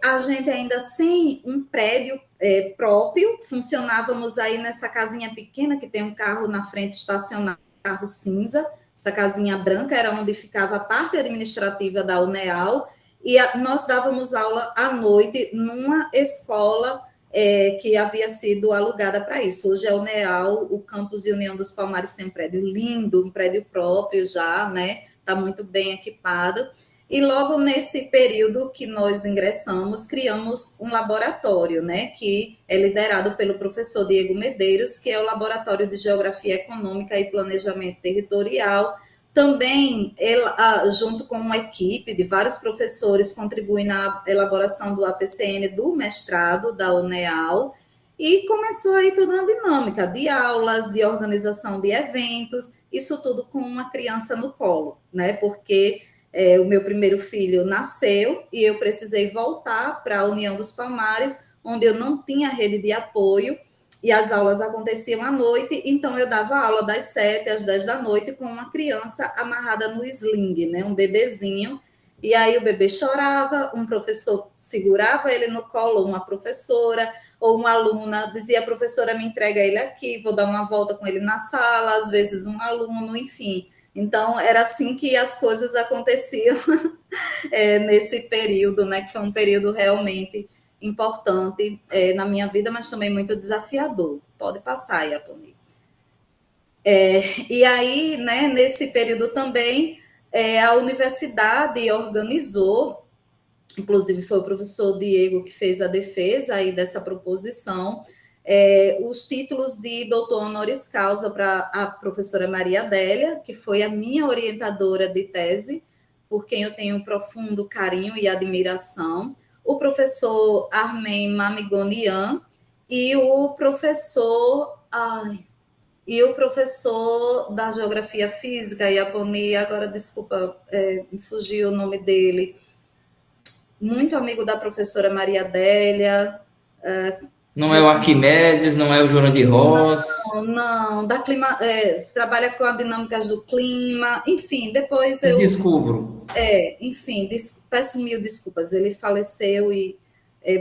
A gente ainda sem um prédio próprio, funcionávamos aí nessa casinha pequena que tem um carro na frente estacionado, carro cinza. Essa casinha branca era onde ficava a parte administrativa da UNEAL, e nós dávamos aula à noite numa escola que havia sido alugada para isso. Hoje é a UNEAL, o campus de União dos Palmares tem um prédio lindo, um prédio próprio já, né? Está muito bem equipado. E logo nesse período que nós ingressamos, criamos um laboratório, né, que é liderado pelo professor Diego Medeiros, que é o Laboratório de Geografia Econômica e Planejamento Territorial, Também, junto com uma equipe de vários professores, contribui na elaboração do APCN do mestrado da UNEAL, e começou aí toda uma dinâmica de aulas, de organização de eventos, isso tudo com uma criança no colo, né? Porque o meu primeiro filho nasceu e eu precisei voltar para a União dos Palmares, onde eu não tinha rede de apoio, e as aulas aconteciam à noite, então eu dava aula das 7 às 10 da noite com uma criança amarrada no sling, né, um bebezinho, e aí o bebê chorava, um professor segurava ele no colo, uma professora, ou uma aluna dizia, professora, me entrega ele aqui, vou dar uma volta com ele na sala, às vezes um aluno, enfim. Então, era assim que as coisas aconteciam nesse período, né, que foi um período realmente importante na minha vida, mas também muito desafiador. Pode passar, Iaponi. E aí, né, nesse período também, a universidade organizou, inclusive foi o professor Diego que fez a defesa aí dessa proposição, os títulos de doutor honoris causa para a professora Maria Adélia, que foi a minha orientadora de tese, por quem eu tenho um profundo carinho e admiração, o professor Armen Mamigonian e o professor da Geografia Física, Iaponi, agora desculpa, me fugiu o nome dele, muito amigo da professora Maria Adélia. Não é o Arquimedes, não é o Jurandir Ross. Não, trabalha com as dinâmicas do clima, enfim, depois Eu eu. descubro. Enfim, peço mil desculpas, ele faleceu,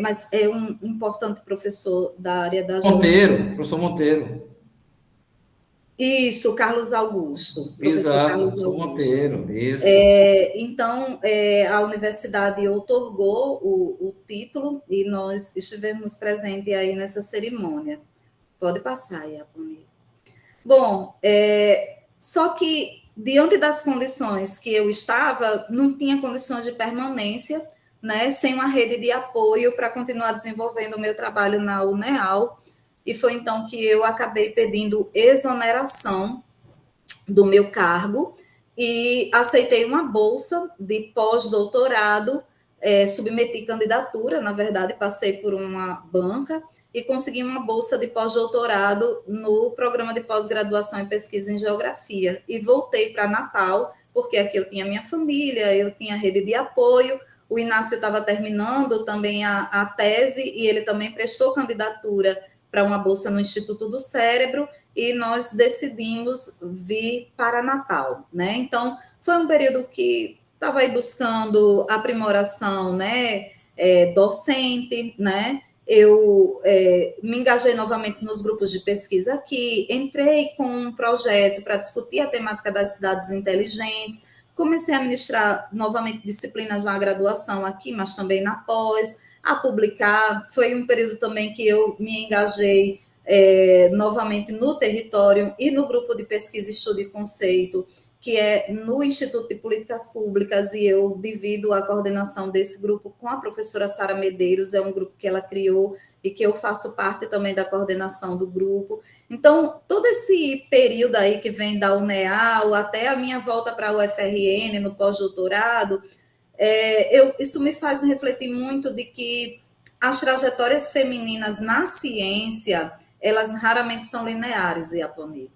mas é um importante professor da área da geografia. Monteiro, professor Monteiro. Isso, Carlos Augusto, professor Exato, Carlos professor Augusto. Monteiro, isso. Então, a universidade outorgou o título e nós estivemos presentes aí nessa cerimônia. Pode passar, Iaponi. Bom, só que diante das condições que eu estava, não tinha condições de permanência, né, sem uma rede de apoio para continuar desenvolvendo o meu trabalho na UNEAL, e foi então que eu acabei pedindo exoneração do meu cargo e aceitei uma bolsa de pós-doutorado, submeti candidatura, na verdade, passei por uma banca e consegui uma bolsa de pós-doutorado no programa de pós-graduação em pesquisa em geografia. E voltei para Natal, porque aqui eu tinha minha família, eu tinha rede de apoio, o Inácio estava terminando também a tese e ele também prestou candidatura para uma bolsa no Instituto do Cérebro, e nós decidimos vir para Natal, né? Então, foi um período que estava aí buscando aprimoração, né, docente, né? Eu me engajei novamente nos grupos de pesquisa aqui, entrei com um projeto para discutir a temática das cidades inteligentes, comecei a ministrar novamente disciplinas na graduação aqui, mas também na pós, a publicar. Foi um período também que eu me engajei novamente no território e no grupo de pesquisa, estudo e conceito, que é no Instituto de Políticas Públicas, e eu divido a coordenação desse grupo com a professora Sara Medeiros, é um grupo que ela criou e que eu faço parte também da coordenação do grupo. Então, todo esse período aí que vem da UNEAL até a minha volta para a UFRN no pós-doutorado, isso me faz refletir muito de que as trajetórias femininas na ciência, elas raramente são lineares, Iaponi.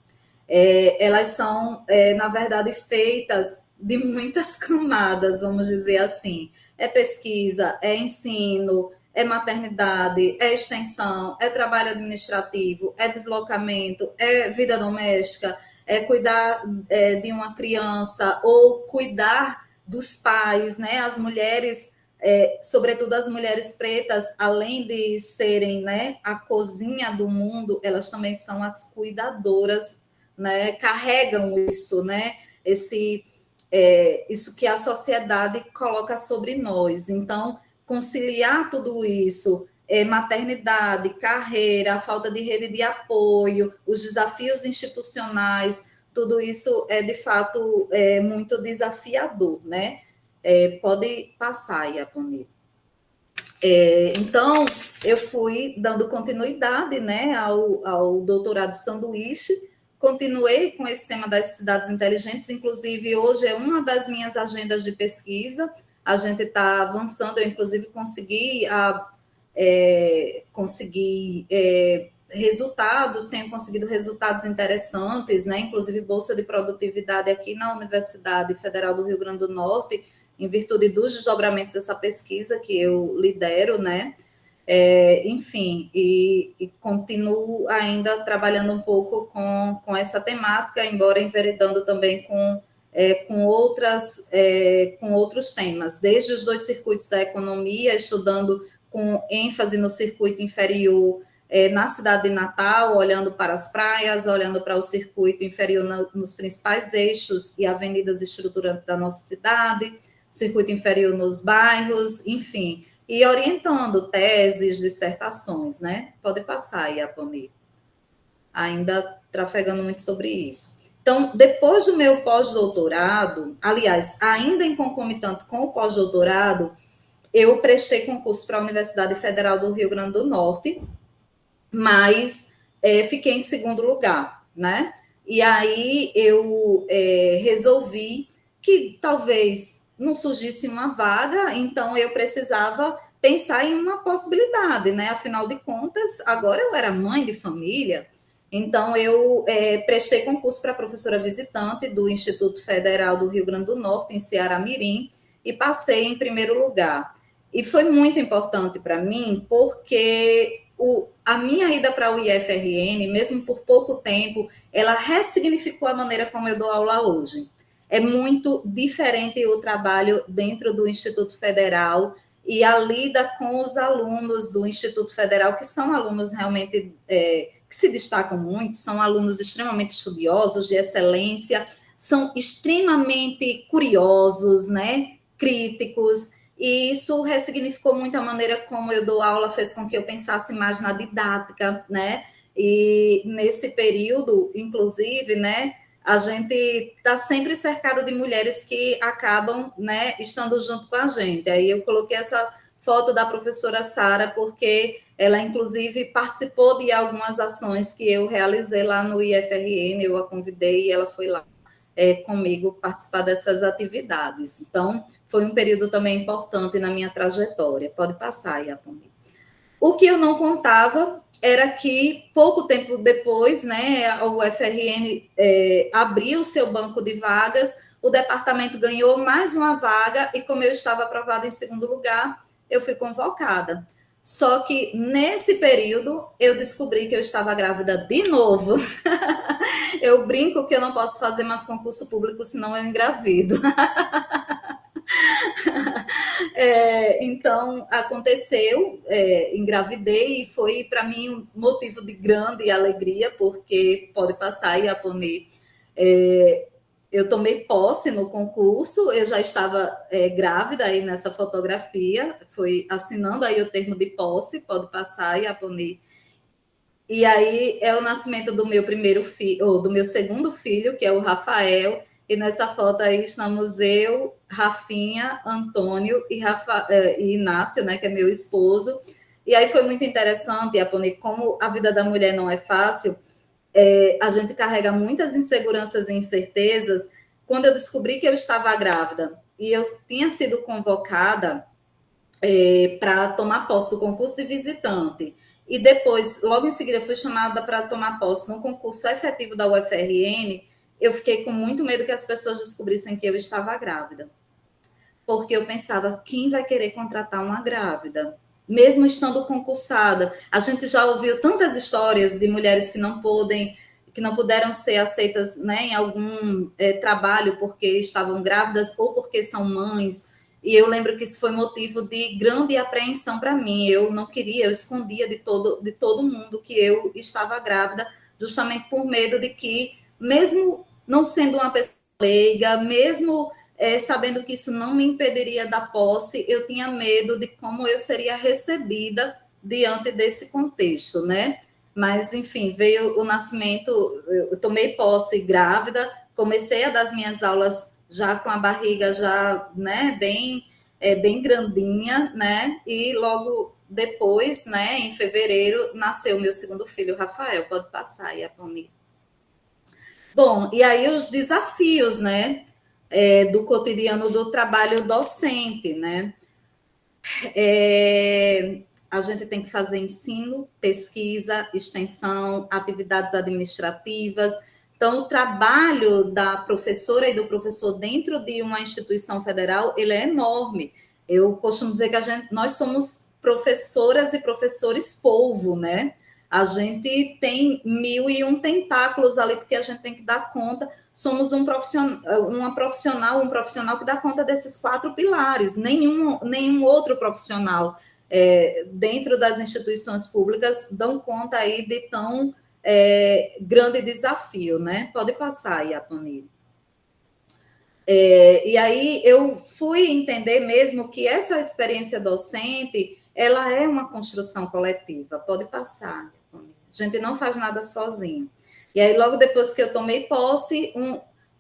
Elas são, na verdade, feitas de muitas camadas, vamos dizer assim. É pesquisa, é ensino, é maternidade, é extensão, é trabalho administrativo, é deslocamento, é vida doméstica, é cuidar de uma criança ou cuidar dos pais, né? As mulheres, sobretudo as mulheres pretas, além de serem, né, a cozinha do mundo, elas também são as cuidadoras, né? Carregam isso, né? Isso que a sociedade coloca sobre nós. Então, conciliar tudo isso, maternidade, carreira, a falta de rede de apoio, os desafios institucionais, tudo isso de fato muito desafiador, né? Pode passar, Iaponi. Então, eu fui dando continuidade, né, ao doutorado sanduíche, continuei com esse tema das cidades inteligentes, inclusive hoje é uma das minhas agendas de pesquisa, a gente está avançando, eu inclusive consegui resultados, tenho conseguido resultados interessantes, né? Inclusive bolsa de produtividade aqui na Universidade Federal do Rio Grande do Norte, em virtude dos desdobramentos dessa pesquisa que eu lidero, né? Enfim, e continuo ainda trabalhando um pouco com essa temática, embora enveredando também com outros temas, desde os 2 circuitos da economia, estudando com ênfase no circuito inferior na cidade de Natal, olhando para as praias, olhando para o circuito inferior nos principais eixos e avenidas estruturantes da nossa cidade, circuito inferior nos bairros, enfim, e orientando teses, dissertações, né? Pode passar, Iaponi. Ainda trafegando muito sobre isso. Então, depois do meu pós-doutorado, aliás, ainda em concomitante com o pós-doutorado, eu prestei concurso para a Universidade Federal do Rio Grande do Norte, mas fiquei em segundo lugar, né? E aí eu resolvi que talvez não surgisse uma vaga, então eu precisava pensar em uma possibilidade, né? Afinal de contas, agora eu era mãe de família, então eu prestei concurso para professora visitante do Instituto Federal do Rio Grande do Norte, em Ceará-Mirim, e passei em primeiro lugar. E foi muito importante para mim, porque a minha ida para o IFRN, mesmo por pouco tempo, ela ressignificou a maneira como eu dou aula hoje. É muito diferente o trabalho dentro do Instituto Federal e a lida com os alunos do Instituto Federal, que são alunos realmente que se destacam muito, são alunos extremamente estudiosos, de excelência, são extremamente curiosos, né, críticos, e isso ressignificou muito a maneira como eu dou aula, fez com que eu pensasse mais na didática, né? E nesse período, inclusive, né, a gente está sempre cercado de mulheres que acabam, né, estando junto com a gente. Aí eu coloquei essa foto da professora Sara, porque ela, inclusive, participou de algumas ações que eu realizei lá no IFRN, eu a convidei e ela foi lá comigo participar dessas atividades. Então, foi um período também importante na minha trajetória. Pode passar, Iaponi. O que eu não contava era que, pouco tempo depois, né, o FRN abriu o seu banco de vagas, o departamento ganhou mais uma vaga, e como eu estava aprovada em segundo lugar, eu fui convocada. Só que, nesse período, eu descobri que eu estava grávida de novo. Eu brinco que eu não posso fazer mais concurso público, senão eu engravido. Então, aconteceu, engravidei, e foi para mim um motivo de grande alegria, porque pode passar, Iaponi, eu tomei posse no concurso, eu já estava grávida aí nessa fotografia, foi assinando aí o termo de posse, pode passar, Iaponi. E aí é o nascimento do meu primeiro filho, ou do meu segundo filho, que é o Rafael, e nessa foto aí estamos eu, Rafinha, Antônio e Inácio, né, que é meu esposo. E aí foi muito interessante, Apone, como a vida da mulher não é fácil, a gente carrega muitas inseguranças e incertezas. Quando eu descobri que eu estava grávida e eu tinha sido convocada para tomar posse do concurso de visitante, e depois, logo em seguida, fui chamada para tomar posse no concurso efetivo da UFRN, eu fiquei com muito medo que as pessoas descobrissem que eu estava grávida. Porque eu pensava, quem vai querer contratar uma grávida? Mesmo estando concursada. A gente já ouviu tantas histórias de mulheres que não puderam ser aceitas, né, em algum trabalho porque estavam grávidas ou porque são mães. E eu lembro que isso foi motivo de grande apreensão para mim. Eu não queria, eu escondia de todo mundo que eu estava grávida, justamente por medo de que, mesmo não sendo uma pessoa leiga, mesmo sabendo que isso não me impediria da posse, eu tinha medo de como eu seria recebida diante desse contexto, né? Mas, enfim, veio o nascimento, eu tomei posse grávida, comecei a dar as minhas aulas já com a barriga já, né, bem grandinha, né, e logo depois, né, em fevereiro, nasceu meu segundo filho, Rafael. Pode passar, Iaponi. Bom, e aí os desafios, né, do cotidiano do trabalho docente, né? A gente tem que fazer ensino, pesquisa, extensão, atividades administrativas. Então, o trabalho da professora e do professor dentro de uma instituição federal, ele é enorme. Eu costumo dizer que nós somos professoras e professores polvo, né? A gente tem 1.001 tentáculos ali, porque a gente tem que dar conta. Somos um profissional que dá conta desses 4 pilares. Nenhum outro profissional dentro das instituições públicas dão conta aí de tão grande desafio, né? Pode passar, Iapani. E aí eu fui entender mesmo que essa experiência docente, ela é uma construção coletiva. Pode passar. A gente não faz nada sozinho. E aí, logo depois que eu tomei posse,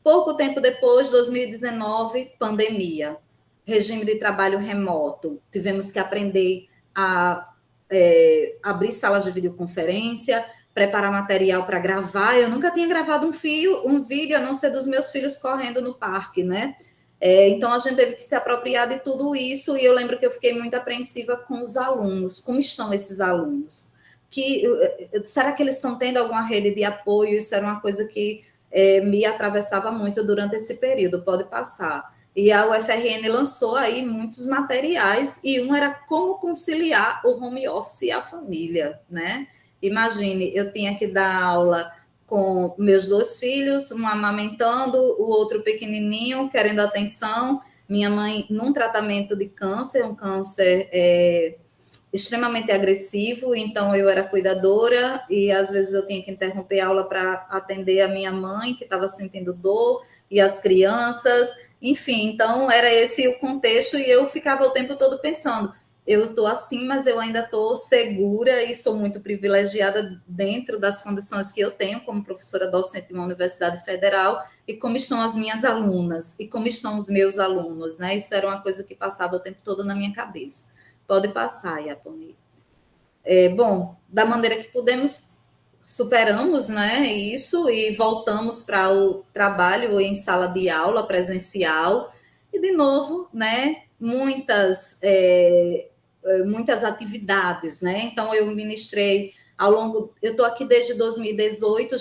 pouco tempo depois, 2019, pandemia, regime de trabalho remoto. Tivemos que aprender a abrir salas de videoconferência, preparar material para gravar. Eu nunca tinha gravado um vídeo, a não ser dos meus filhos correndo no parque, né? Então, a gente teve que se apropriar de tudo isso, e eu lembro que eu fiquei muito apreensiva com os alunos. Como estão esses alunos? Será que eles estão tendo alguma rede de apoio? Isso era uma coisa que me atravessava muito durante esse período. Pode passar. E a UFRN lançou aí muitos materiais, e um era como conciliar o home office e a família, né? Imagine, eu tinha que dar aula com meus 2 filhos, um amamentando, o outro pequenininho, querendo atenção, minha mãe num tratamento de câncer, um câncer extremamente agressivo, então eu era cuidadora e às vezes eu tinha que interromper a aula para atender a minha mãe, que estava sentindo dor, e as crianças, enfim, então era esse o contexto, e eu ficava o tempo todo pensando, eu estou assim, mas eu ainda estou segura e sou muito privilegiada dentro das condições que eu tenho como professora docente de uma universidade federal, e como estão as minhas alunas, e como estão os meus alunos, né? Isso era uma coisa que passava o tempo todo na minha cabeça. Pode passar, Iaponi. Bom, da maneira que pudemos, superamos, né, isso, e voltamos para o trabalho em sala de aula presencial, e de novo, né, muitas atividades, né? Então, eu ministrei eu estou aqui desde 2018,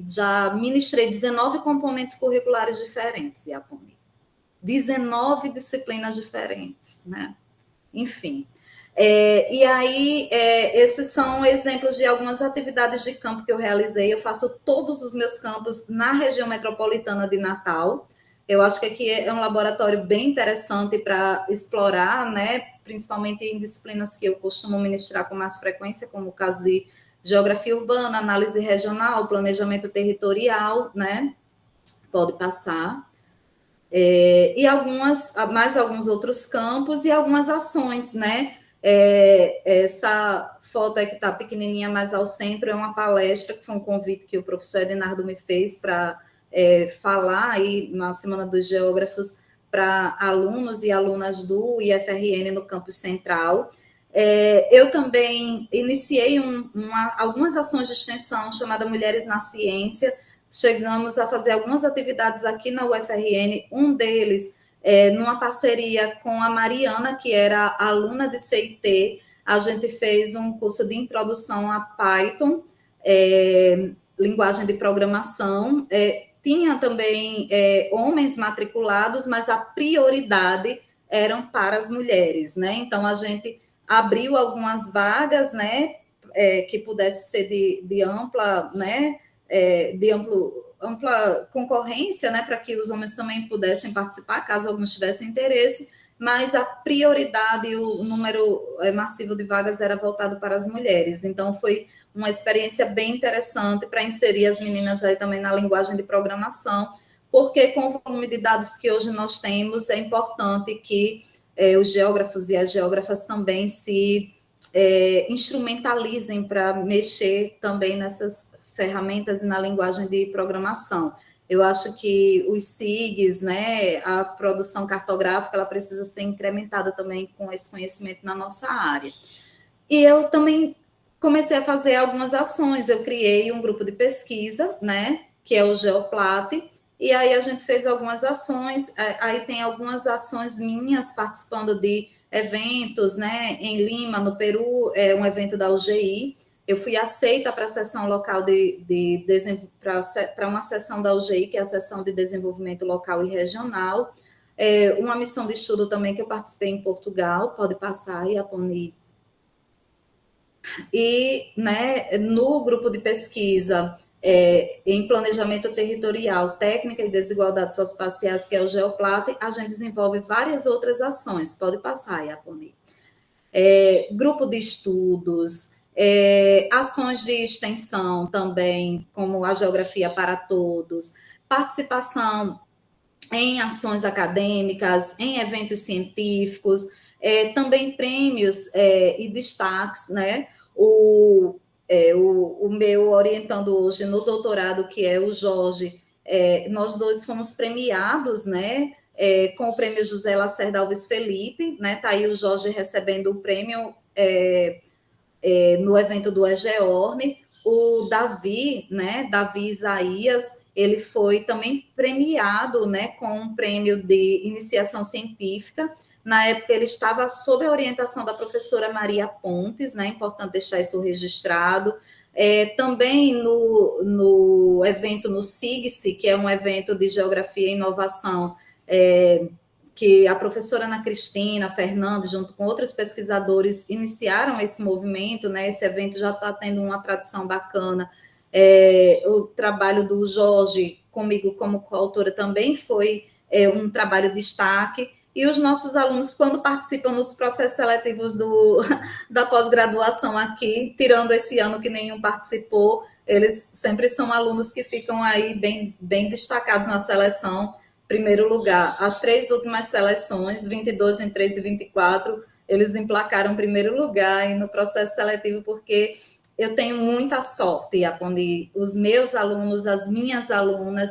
já ministrei 19 componentes curriculares diferentes, Iaponi. 19 disciplinas diferentes, né? Enfim. E aí, esses são exemplos de algumas atividades de campo que eu realizei. Eu faço todos os meus campos na região metropolitana de Natal. Eu acho que aqui é um laboratório bem interessante para explorar, né? Principalmente em disciplinas que eu costumo ministrar com mais frequência, como o caso de geografia urbana, análise regional, planejamento territorial, né? Pode passar. E mais alguns outros campos e algumas ações, né? Essa foto aí que está pequenininha mais ao centro é uma palestra, que foi um convite que o professor Ednardo me fez para falar aí na Semana dos Geógrafos para alunos e alunas do IFRN no campus central. Eu também iniciei algumas ações de extensão chamada Mulheres na Ciência. Chegamos a fazer algumas atividades aqui na UFRN, um deles numa parceria com a Mariana, que era aluna de CIT, a gente fez um curso de introdução a Python, linguagem de programação, tinha também homens matriculados, mas a prioridade eram para as mulheres, né? Então, a gente abriu algumas vagas, né, que pudesse ser de ampla, né, de ampla concorrência, né, para que os homens também pudessem participar, caso alguns tivessem interesse, mas a prioridade, o número massivo de vagas era voltado para as mulheres. Então, foi uma experiência bem interessante para inserir as meninas aí também na linguagem de programação, porque com o volume de dados que hoje nós temos, é importante que os geógrafos e as geógrafas também se instrumentalizem para mexer também nessas ferramentas e na linguagem de programação. Eu acho que os SIGs, né, a produção cartográfica, ela precisa ser incrementada também com esse conhecimento na nossa área. E eu também comecei a fazer algumas ações. Eu criei um grupo de pesquisa, né, que é o Geoplate, e aí a gente fez algumas ações, aí tem algumas ações minhas participando de eventos, né, em Lima, no Peru, é um evento da UGI, eu fui aceita para a sessão local para uma sessão da UGI, que é a sessão de desenvolvimento local e regional, uma missão de estudo também que eu participei em Portugal, pode passar aí, Aponi. E, né, no grupo de pesquisa em planejamento territorial, técnica e desigualdades socioespaciais, que é o Geoplate, a gente desenvolve várias outras ações. Pode passar, Yaponi. Grupo de estudos, ações de extensão também, como a Geografia para Todos, participação em ações acadêmicas, em eventos científicos, também prêmios e destaques, né? O meu orientando hoje no doutorado, que é o Jorge, nós dois fomos premiados, né? Com o prêmio José Lacerda Alves Felipe, né? Tá aí o Jorge recebendo o prêmio no evento do EGEORN. O Davi, né? Davi Isaías, ele foi também premiado, né? Com um prêmio de iniciação científica. Na época, ele estava sob a orientação da professora Maria Pontes, né? Importante deixar isso registrado. Também no evento no SIGSE, que é um evento de geografia e inovação, que a professora Ana Cristina Fernandes, junto com outros pesquisadores, iniciaram esse movimento, né? Esse evento já está tendo uma tradição bacana. O trabalho do Jorge, comigo como coautora, também foi um trabalho de destaque. E os nossos alunos, quando participam nos processos seletivos da pós-graduação aqui, tirando esse ano que nenhum participou, eles sempre são alunos que ficam aí bem destacados na seleção, primeiro lugar. As 3 últimas seleções, 22, 23 e 24, eles emplacaram primeiro lugar aí no processo seletivo, porque eu tenho muita sorte, onde os meus alunos, as minhas alunas,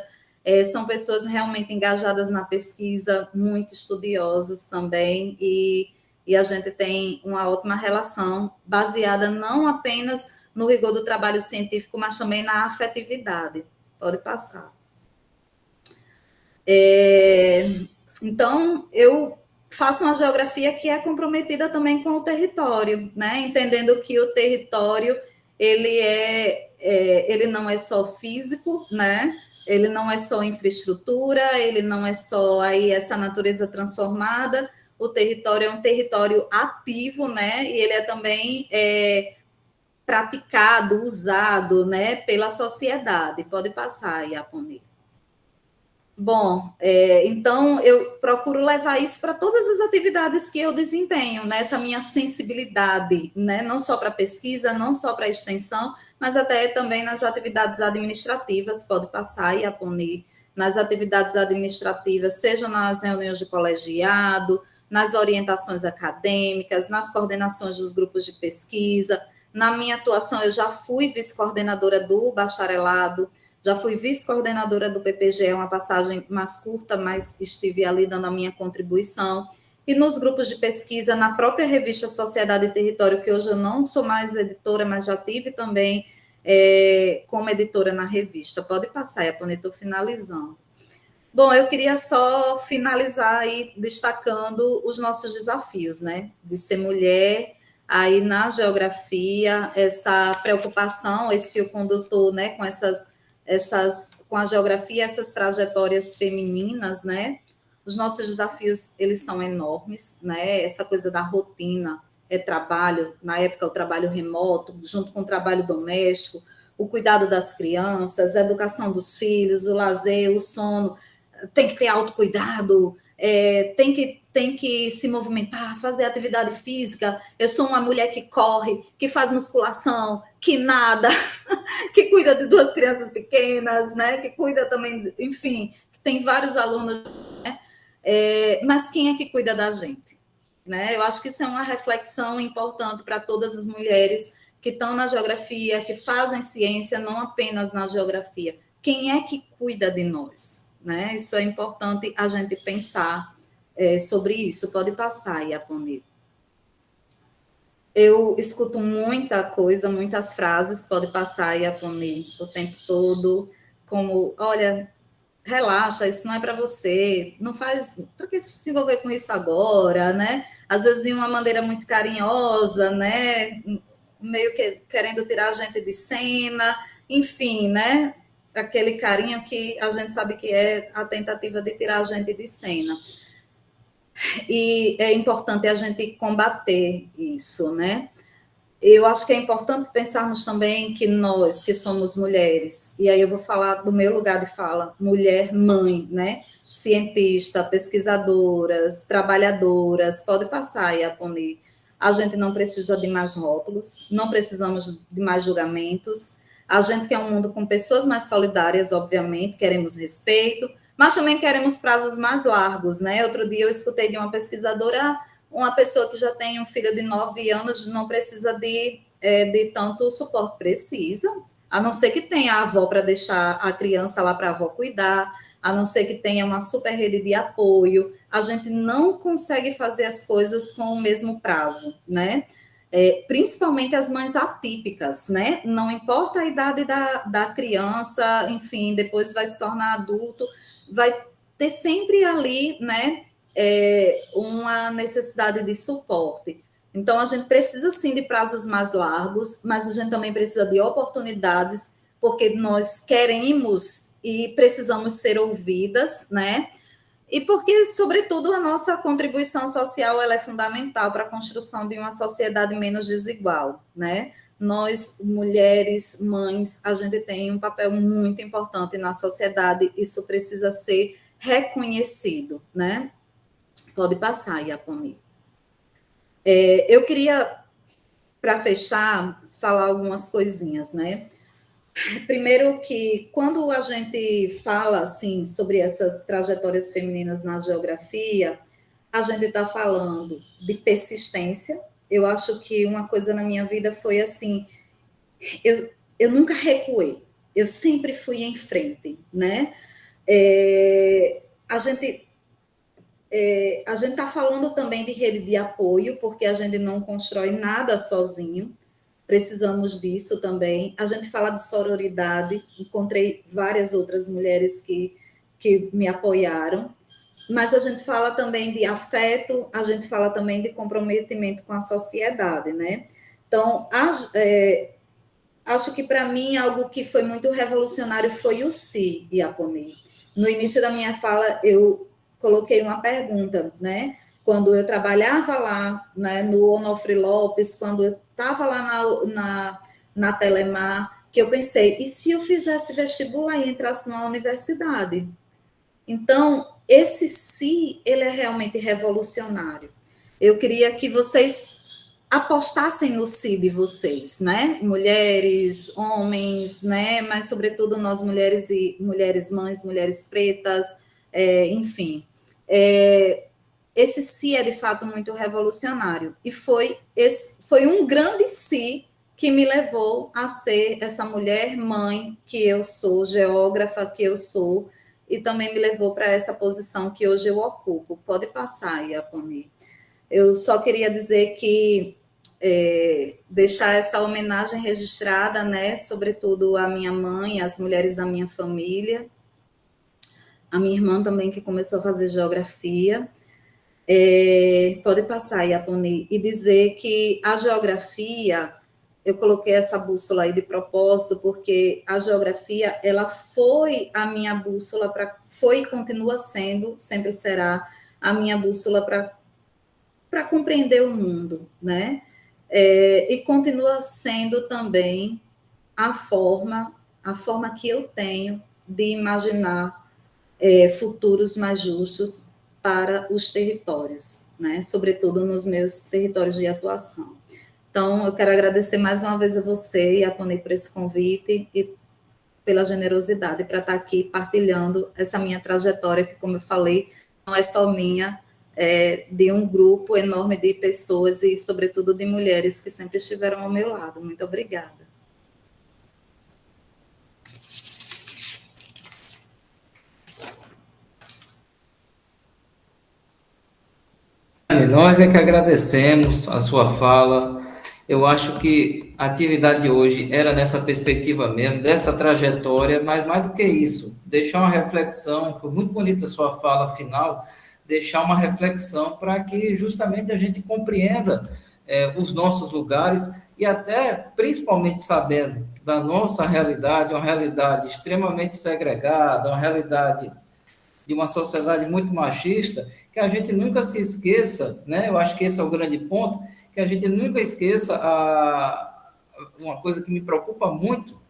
são pessoas realmente engajadas na pesquisa, muito estudiosos também, e a gente tem uma ótima relação, baseada não apenas no rigor do trabalho científico, mas também na afetividade. Pode passar. Então, eu faço uma geografia que é comprometida também com o território, né? Entendendo que o território ele não é só físico, né? Ele não é só infraestrutura, ele não é só aí essa natureza transformada. O território é um território ativo, né? E ele é também praticado, usado, né? Pela sociedade. Pode passar, Yaponi. Bom, então eu procuro levar isso para todas as atividades que eu desempenho, né? Essa minha sensibilidade, né? Não só para pesquisa, não só para extensão, mas até também nas atividades administrativas, pode passar e aponir nas atividades administrativas, seja nas reuniões de colegiado, nas orientações acadêmicas, nas coordenações dos grupos de pesquisa. Na minha atuação, eu já fui vice-coordenadora do bacharelado, já fui vice-coordenadora do PPG, uma passagem mais curta, mas estive ali dando a minha contribuição. E nos grupos de pesquisa, na própria revista Sociedade e Território, que hoje eu não sou mais editora, mas já tive também como editora na revista. Pode passar, Yaponi, estou finalizando. Bom, eu queria só finalizar aí destacando os nossos desafios, né? De ser mulher, aí na geografia, essa preocupação, esse fio condutor, né? Com a geografia, essas trajetórias femininas, né? Os nossos desafios, eles são enormes, né? Essa coisa da rotina, trabalho, na época o trabalho remoto, junto com o trabalho doméstico, o cuidado das crianças, a educação dos filhos, o lazer, o sono, tem que ter autocuidado, tem que se movimentar, fazer atividade física. Eu sou uma mulher que corre, que faz musculação, que nada, que cuida de 2 crianças pequenas, né? Que cuida também, enfim, tem vários alunos, né? Mas quem é que cuida da gente? Né? Eu acho que isso é uma reflexão importante para todas as mulheres que estão na geografia, que fazem ciência, não apenas na geografia. Quem é que cuida de nós? Né? Isso é importante a gente pensar sobre isso. Pode passar, Yaponi. Eu escuto muita coisa, muitas frases, pode passar, Yaponi, o tempo todo. como, olha, relaxa, isso não é para você, não faz, para que se envolver com isso agora, né? Às vezes de uma maneira muito carinhosa, né? Meio que querendo tirar a gente de cena, enfim, né? Aquele carinho que a gente sabe que é a tentativa de tirar a gente de cena. E é importante a gente combater isso, né? Eu acho que é importante pensarmos também que nós, que somos mulheres, e aí eu vou falar do meu lugar de fala, mulher mãe, né? Cientista, pesquisadoras, trabalhadoras, pode passar, Iaponi. A gente não precisa de mais rótulos, não precisamos de mais julgamentos. A gente quer um mundo com pessoas mais solidárias, obviamente, queremos respeito, mas também queremos prazos mais largos, né? Outro dia eu escutei de uma pesquisadora, uma pessoa que já tem um filho de 9 anos não precisa de tanto suporte. Precisa, a não ser que tenha a avó para deixar a criança lá para a avó cuidar, a não ser que tenha uma super rede de apoio. A gente não consegue fazer as coisas com o mesmo prazo, né? Principalmente as mães atípicas, né? Não importa a idade da criança, enfim, depois vai se tornar adulto, vai ter sempre ali, né? Uma necessidade de suporte. Então, a gente precisa sim de prazos mais largos, mas a gente também precisa de oportunidades, porque nós queremos e precisamos ser ouvidas, né? E porque, sobretudo, a nossa contribuição social ela é fundamental para a construção de uma sociedade menos desigual, né? Nós, mulheres, mães, a gente tem um papel muito importante na sociedade, isso precisa ser reconhecido, né? Pode passar, Iaponi. Eu queria, para fechar, falar algumas coisinhas, né? Primeiro que, quando a gente fala, assim, sobre essas trajetórias femininas na geografia, a gente está falando de persistência. Eu acho que uma coisa na minha vida foi assim, eu nunca recuei, eu sempre fui em frente, né? A gente está falando também de rede de apoio, porque a gente não constrói nada sozinho, precisamos disso também. A gente fala de sororidade, encontrei várias outras mulheres que me apoiaram, mas a gente fala também de afeto, a gente fala também de comprometimento com a sociedade, né? Então, acho que para mim algo que foi muito revolucionário foi o si, Iaponi. No início da minha fala, eu coloquei uma pergunta, né? Quando eu trabalhava lá, né, no Onofre Lopes, quando eu estava lá na Telemar, que eu pensei, e se eu fizesse vestibular e entrasse numa universidade? Então, esse si, ele é realmente revolucionário. Eu queria que vocês apostassem no si de vocês, né? Mulheres, homens, né? Mas sobretudo nós mulheres e mulheres mães, mulheres pretas, enfim. Esse si é de fato muito revolucionário e foi um grande si que me levou a ser essa mulher mãe que eu sou, geógrafa que eu sou, e também me levou para essa posição que hoje eu ocupo. Pode passar, Iaponi. Eu só queria dizer que deixar essa homenagem registrada, né, sobretudo à minha mãe, às mulheres da minha família, a minha irmã também, que começou a fazer geografia. Pode passar, Iaponi, e dizer que a geografia, eu coloquei essa bússola aí de propósito, porque a geografia, ela foi a minha bússola, foi e continua sendo, sempre será a minha bússola para compreender o mundo, né? E continua sendo também a forma que eu tenho de imaginar futuros mais justos para os territórios, né? Sobretudo nos meus territórios de atuação. Então, eu quero agradecer mais uma vez a você e a Tony por esse convite e pela generosidade para estar aqui partilhando essa minha trajetória, que, como eu falei, não é só minha, de um grupo enorme de pessoas e, sobretudo, de mulheres que sempre estiveram ao meu lado. Muito obrigada. Nós é que agradecemos a sua fala Eu acho que a atividade de hoje era nessa perspectiva mesmo, dessa trajetória, mas mais do que isso, deixar uma reflexão, foi muito bonita a sua fala final, deixar uma reflexão para que justamente a gente compreenda os nossos lugares e até, principalmente sabendo da nossa realidade, uma realidade extremamente segregada, uma realidade de uma sociedade muito machista, que a gente nunca se esqueça, né? Eu acho que esse é o grande ponto, que a gente nunca esqueça uma coisa que me preocupa muito,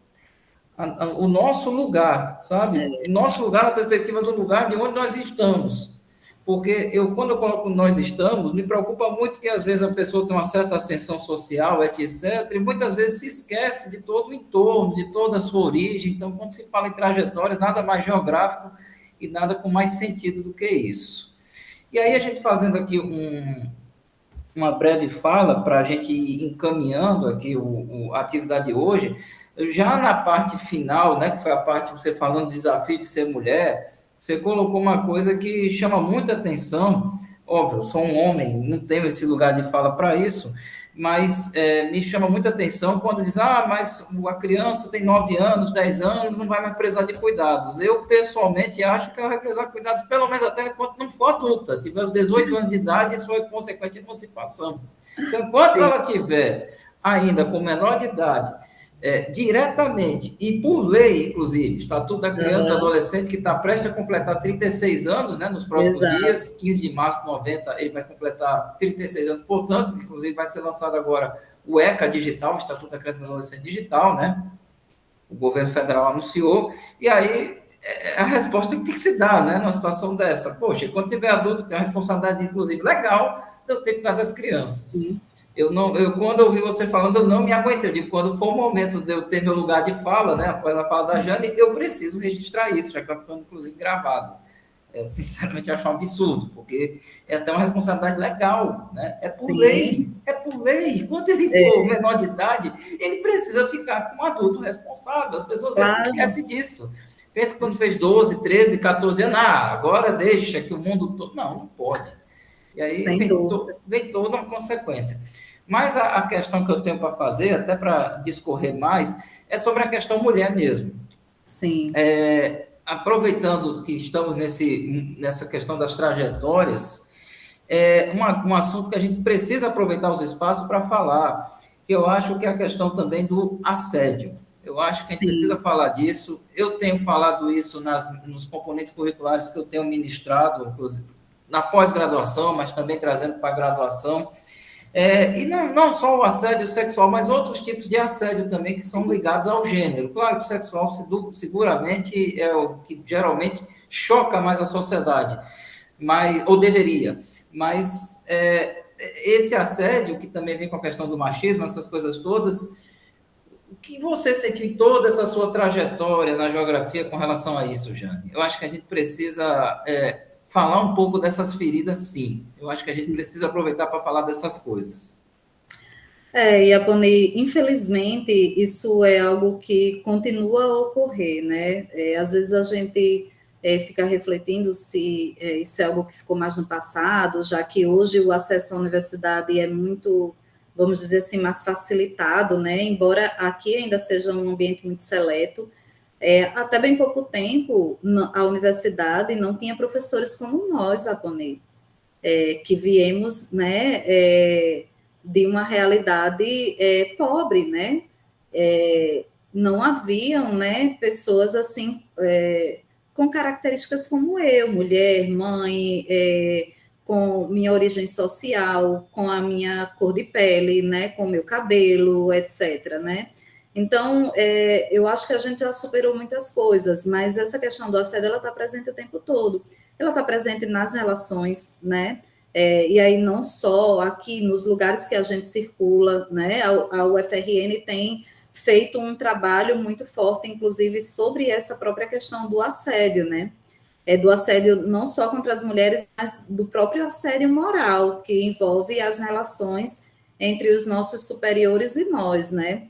o nosso lugar, sabe? O nosso lugar, a perspectiva do lugar de onde nós estamos. Porque quando eu coloco nós estamos, me preocupa muito que às vezes a pessoa tem uma certa ascensão social, etc., e muitas vezes se esquece de todo o entorno, de toda a sua origem. Então, quando se fala em trajetórias, nada mais geográfico e nada com mais sentido do que isso. E aí, a gente fazendo aqui uma breve fala para a gente ir encaminhando aqui a atividade de hoje, já na parte final, né, que foi a parte que você falando do desafio de ser mulher, você colocou uma coisa que chama muita atenção. Óbvio, eu sou um homem, não tenho esse lugar de fala para isso, mas me chama muita atenção quando diz, mas a criança tem 9 anos, 10 anos, não vai mais precisar de cuidados. Eu, pessoalmente, acho que ela vai precisar de cuidados, pelo menos até enquanto não for adulta. Tiver os 18 anos de idade, isso vai consequente emancipação. Então, enquanto ela tiver ainda com menor de idade, diretamente e por lei, inclusive, Estatuto da Criança e do Adolescente, que está prestes a completar 36 anos, né, nos próximos dias, 15 de março de 90, ele vai completar 36 anos, portanto, inclusive vai ser lançado agora o ECA Digital, o Estatuto da Criança e do Adolescente Digital, né? O governo federal anunciou, e aí a resposta tem que se dar, né, numa situação dessa. Poxa, quando tiver adulto, tem uma responsabilidade, inclusive, legal, de eu ter que cuidar das crianças. Quando eu ouvi você falando, eu não me aguentei. Eu digo, quando for o momento de eu ter meu lugar de fala, né, após a fala da Jane, eu preciso registrar isso, já que está ficando, inclusive, gravado. Sinceramente, eu acho um absurdo, porque é até uma responsabilidade legal, né? É por lei, é por lei. Quando ele for menor de idade, ele precisa ficar com um adulto responsável. As pessoas se esquecem disso. Pensa que quando fez 12, 13, 14 anos, agora deixa que o mundo todo... Não pode. E aí vem toda uma consequência. Mas a questão que eu tenho para fazer, até para discorrer mais, é sobre a questão mulher mesmo. Sim. Aproveitando que estamos nessa questão das trajetórias, um assunto que a gente precisa aproveitar os espaços para falar, que eu acho que é a questão também do assédio. Eu acho que a gente precisa falar disso. Eu tenho falado isso nos componentes curriculares que eu tenho ministrado, inclusive, na pós-graduação, mas também trazendo para a graduação. E não só o assédio sexual, mas outros tipos de assédio também que são ligados ao gênero. Claro que o sexual seguramente é o que geralmente choca mais a sociedade, ou deveria. Mas esse assédio, que também vem com a questão do machismo, essas coisas todas, o que você sentiu em toda essa sua trajetória na geografia com relação a isso, Jane? Eu acho que a gente precisa... falar um pouco dessas feridas, sim. Eu acho que a gente precisa aproveitar para falar dessas coisas. Iapone, infelizmente, isso é algo que continua a ocorrer, né? Às vezes a gente fica refletindo se isso é algo que ficou mais no passado, já que hoje o acesso à universidade é muito, vamos dizer assim, mais facilitado, né? Embora aqui ainda seja um ambiente muito seleto, até bem pouco tempo, a universidade não tinha professores como nós, Aponei, que viemos, né, de uma realidade pobre, né, não haviam, né, pessoas assim, com características como eu, mulher, mãe, com minha origem social, com a minha cor de pele, né, com o meu cabelo, etc., né. Então, eu acho que a gente já superou muitas coisas, mas essa questão do assédio, ela está presente o tempo todo. Ela está presente nas relações, né? E aí não só aqui nos lugares que a gente circula, né? A UFRN tem feito um trabalho muito forte, inclusive, sobre essa própria questão do assédio, né? Do assédio não só contra as mulheres, mas do próprio assédio moral, que envolve as relações entre os nossos superiores e nós, né?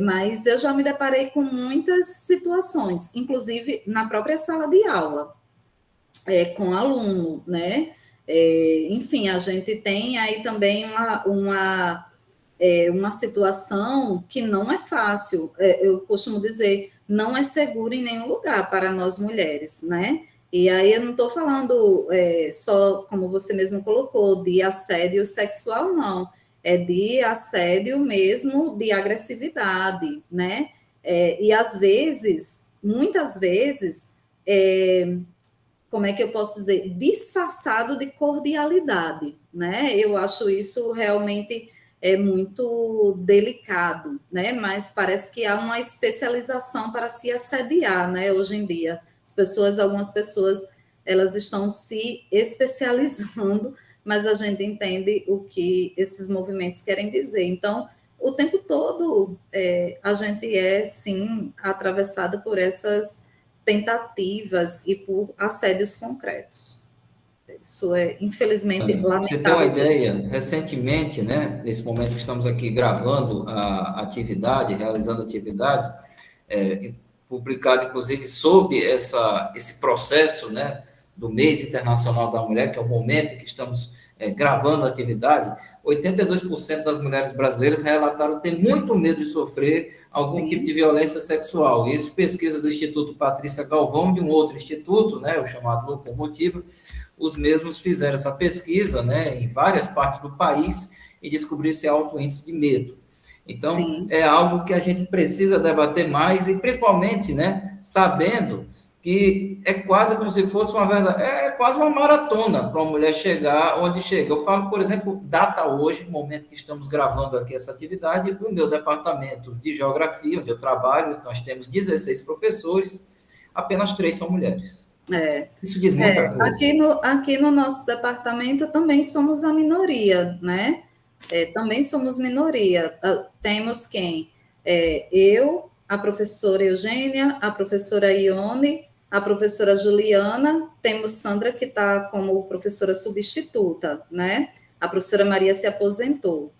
Mas eu já me deparei com muitas situações, inclusive na própria sala de aula, com aluno, né? Enfim, a gente tem aí também uma uma situação que não é fácil. Eu costumo dizer, não é seguro em nenhum lugar para nós mulheres, né? E aí eu não estou falando só, como você mesmo colocou, de assédio sexual, não. É de assédio mesmo, de agressividade, né? E às vezes, muitas vezes, como é que eu posso dizer? Disfarçado de cordialidade, né? Eu acho isso realmente muito delicado, né? Mas parece que há uma especialização para se assediar, né? Hoje em dia, algumas pessoas, elas estão se especializando, mas a gente entende o que esses movimentos querem dizer. Então, o tempo todo a gente sim, atravessado por essas tentativas e por assédios concretos. Isso é, infelizmente, Pra você ter uma lamentável. ideia, recentemente, né, nesse momento que estamos aqui gravando a atividade, realizando a atividade, publicado inclusive sob esse processo, né, do mês internacional da mulher, que é o momento em que estamos gravando a atividade, 82% das mulheres brasileiras relataram ter muito medo de sofrer algum tipo de Sim, violência sexual. Isso pesquisa do Instituto Patrícia Galvão, de um outro instituto, né, o chamado Locomotiva. Os mesmos fizeram essa pesquisa, né, em várias partes do país e descobriram esse alto índice de medo. Então, sim, é algo que a gente precisa debater mais e principalmente, né, sabendo que é quase como se fosse quase uma maratona para uma mulher chegar onde chega. Eu falo, por exemplo, data hoje, no momento que estamos gravando aqui essa atividade, o meu departamento de geografia, onde eu trabalho, nós temos 16 professores, apenas 3 são mulheres. é. Isso diz muita coisa. Aqui no nosso departamento também somos a minoria, né? Também somos minoria. Temos quem? Eu, a professora Eugênia, a professora Ione, a professora Juliana, temos Sandra, que está como professora substituta, né? A professora Maria se aposentou.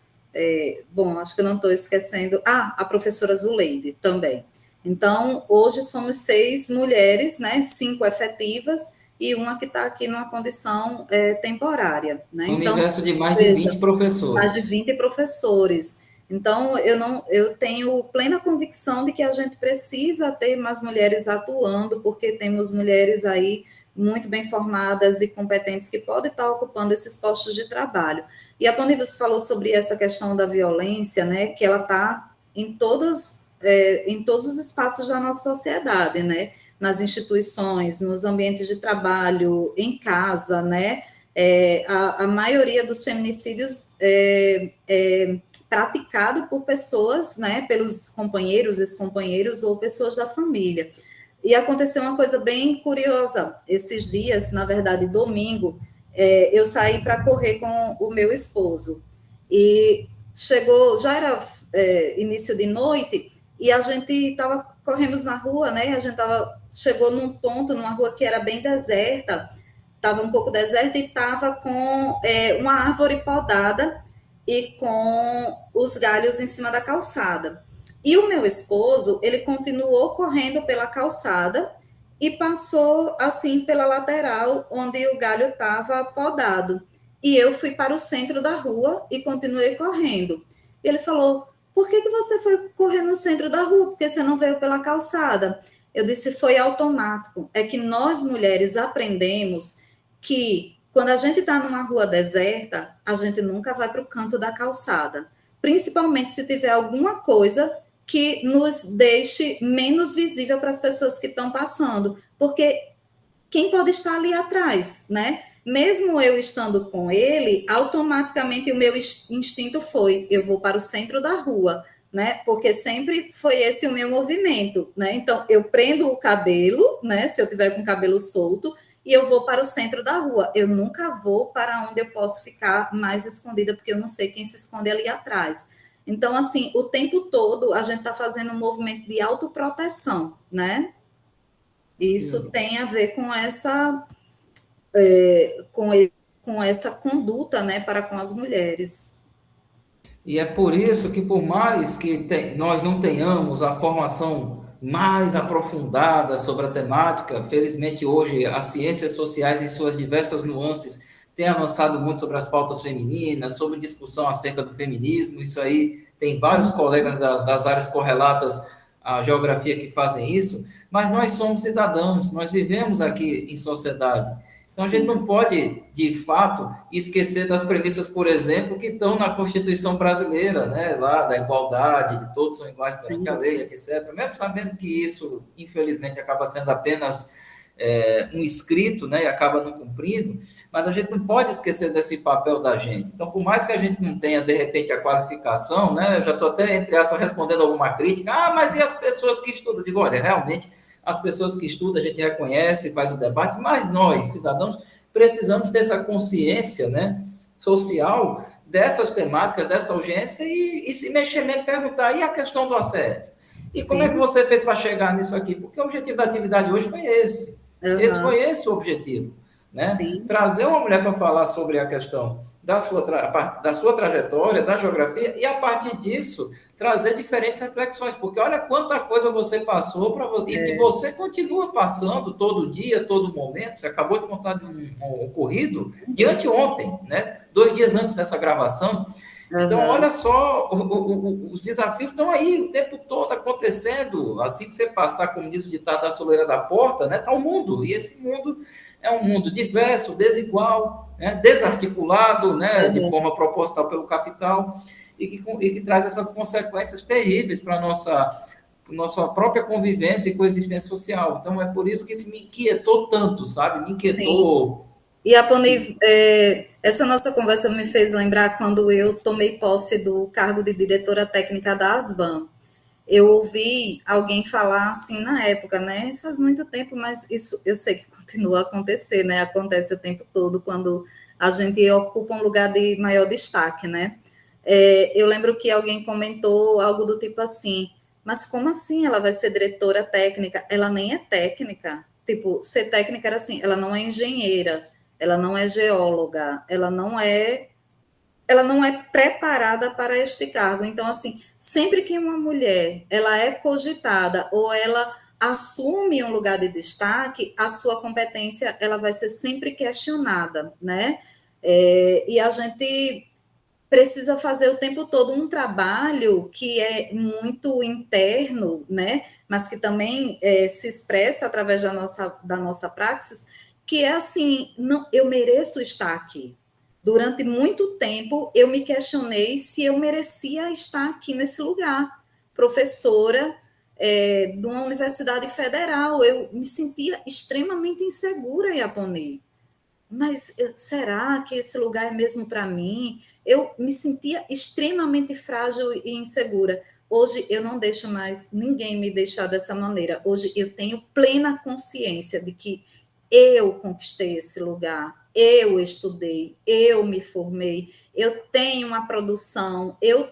Bom, acho que eu não estou esquecendo. A professora Zuleide também. Então, hoje somos 6 mulheres, né? 5 efetivas e uma que está aqui numa condição temporária, né? Um Então, universo de mais de veja, 20 mais de professores. 20 professores. Então, eu tenho plena convicção de que a gente precisa ter mais mulheres atuando, porque temos mulheres aí muito bem formadas e competentes que podem estar ocupando esses postos de trabalho. E a Bonivus falou sobre essa questão da violência, né, que ela está em todos os espaços da nossa sociedade, né, nas instituições, nos ambientes de trabalho, em casa, né, a maioria dos feminicídios é praticado por pessoas, né, pelos companheiros, ex-companheiros ou pessoas da família. E aconteceu uma coisa bem curiosa esses dias, na verdade, domingo, eu saí para correr com o meu esposo e chegou, já era início de noite e a gente corremos na rua, né? Chegou num ponto, numa rua que era bem deserta, estava um pouco deserta e estava com uma árvore podada e com os galhos em cima da calçada. E o meu esposo, ele continuou correndo pela calçada e passou assim pela lateral onde o galho estava podado. E eu fui para o centro da rua e continuei correndo. E ele falou: por que você foi correr no centro da rua? Porque você não veio pela calçada? Eu disse: foi automático. É que nós mulheres aprendemos que quando a gente está numa rua deserta, a gente nunca vai para o canto da calçada. Principalmente se tiver alguma coisa que nos deixe menos visível para as pessoas que estão passando. Porque quem pode estar ali atrás, né? Mesmo eu estando com ele, automaticamente o meu instinto foi: eu vou para o centro da rua, né? Porque sempre foi esse o meu movimento, né? Então, eu prendo o cabelo, né? Se eu tiver com o cabelo solto, e eu vou para o centro da rua. Eu nunca vou para onde eu posso ficar mais escondida, porque eu não sei quem se esconde ali atrás. Então, assim, o tempo todo a gente está fazendo um movimento de autoproteção, né? Isso tem a ver com com, com essa conduta, né, para com as mulheres. E é por isso que, por mais que nós não tenhamos a formação mais aprofundada sobre a temática, felizmente hoje as ciências sociais, em suas diversas nuances, tem avançado muito sobre as pautas femininas, sobre discussão acerca do feminismo, isso aí tem vários colegas das áreas correlatas à geografia que fazem isso, mas nós somos cidadãos, nós vivemos aqui em sociedade. Então, a gente não pode, de fato, esquecer das premissas, por exemplo, que estão na Constituição brasileira, né? Lá da igualdade, de todos são iguais perante a lei, etc. Mesmo sabendo que isso, infelizmente, acaba sendo apenas um escrito, né? E acaba não cumprindo, mas a gente não pode esquecer desse papel da gente. Então, por mais que a gente não tenha, de repente, a qualificação, né? Eu já estou até, entre aspas, respondendo alguma crítica. Ah, mas e as pessoas que estudam? Eu digo, olha, realmente as pessoas que estudam, a gente reconhece, faz o debate, mas nós, cidadãos, precisamos ter essa consciência, né, social dessas temáticas, dessa urgência e se mexer mesmo, perguntar, e a questão do assédio? E como é que você fez para chegar nisso aqui? Porque o objetivo da atividade hoje foi esse. Esse foi esse o objetivo, né? Trazer uma mulher para falar sobre a questão da sua trajetória, da geografia, e a partir disso trazer diferentes reflexões, porque olha quanta coisa você passou e que você continua passando todo dia, todo momento. Você acabou de contar de um ocorrido de anteontem, né? 2 dias antes dessa gravação. Então, olha só, os desafios estão aí o tempo todo acontecendo. Assim que você passar, como diz o ditado, da soleira da porta, né, está o mundo. E esse mundo é um mundo diverso, desigual, né, desarticulado, né, de forma proposital pelo capital, e que traz essas consequências terríveis para a nossa própria convivência e coexistência social. Então, é por isso que isso me inquietou tanto, sabe? Me inquietou. Sim. E, Aponi, essa nossa conversa me fez lembrar quando eu tomei posse do cargo de diretora técnica da ASBAN. Eu ouvi alguém falar assim na época, né? Faz muito tempo, mas isso eu sei que continua a acontecer, né? Acontece o tempo todo quando a gente ocupa um lugar de maior destaque, né? Eu lembro que alguém comentou algo do tipo assim, mas como assim ela vai ser diretora técnica? Ela nem é técnica. Tipo, ser técnica era assim, ela não é engenheira, ela não é geóloga, ela não é preparada para este cargo. Então, assim, sempre que uma mulher ela é cogitada ou ela assume um lugar de destaque, a sua competência ela vai ser sempre questionada, né? E a gente precisa fazer o tempo todo um trabalho que é muito interno, né? Mas que também se expressa através da nossa praxis, que é assim, não, eu mereço estar aqui. Durante muito tempo, eu me questionei se eu merecia estar aqui nesse lugar. Professora de uma universidade federal, eu me sentia extremamente insegura, Iaponi. Mas será que esse lugar é mesmo para mim? Eu me sentia extremamente frágil e insegura. Hoje eu não deixo mais ninguém me deixar dessa maneira. Hoje eu tenho plena consciência de que eu conquistei esse lugar, eu estudei, eu me formei, eu tenho uma produção, eu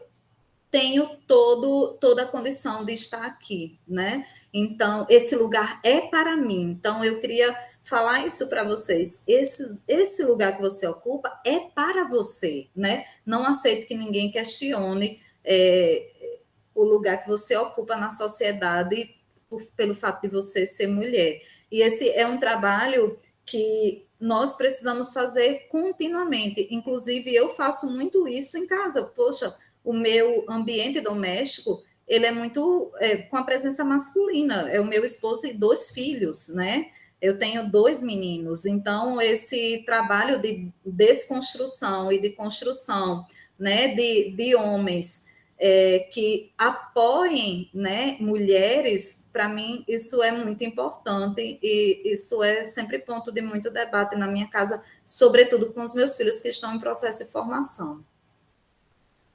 tenho toda a condição de estar aqui, né? Então, esse lugar é para mim. Então, eu queria falar isso para vocês. Esse lugar que você ocupa é para você, né? Não aceito que ninguém questione o lugar que você ocupa na sociedade pelo fato de você ser mulher. E esse é um trabalho que nós precisamos fazer continuamente. Inclusive, eu faço muito isso em casa. Poxa, o meu ambiente doméstico, ele é muito com a presença masculina. É o meu esposo e 2 filhos, né? Eu tenho 2 meninos. Então, esse trabalho de desconstrução e de construção, né, de homens que apoiem, né, mulheres, para mim isso é muito importante e isso é sempre ponto de muito debate na minha casa, sobretudo com os meus filhos que estão em processo de formação.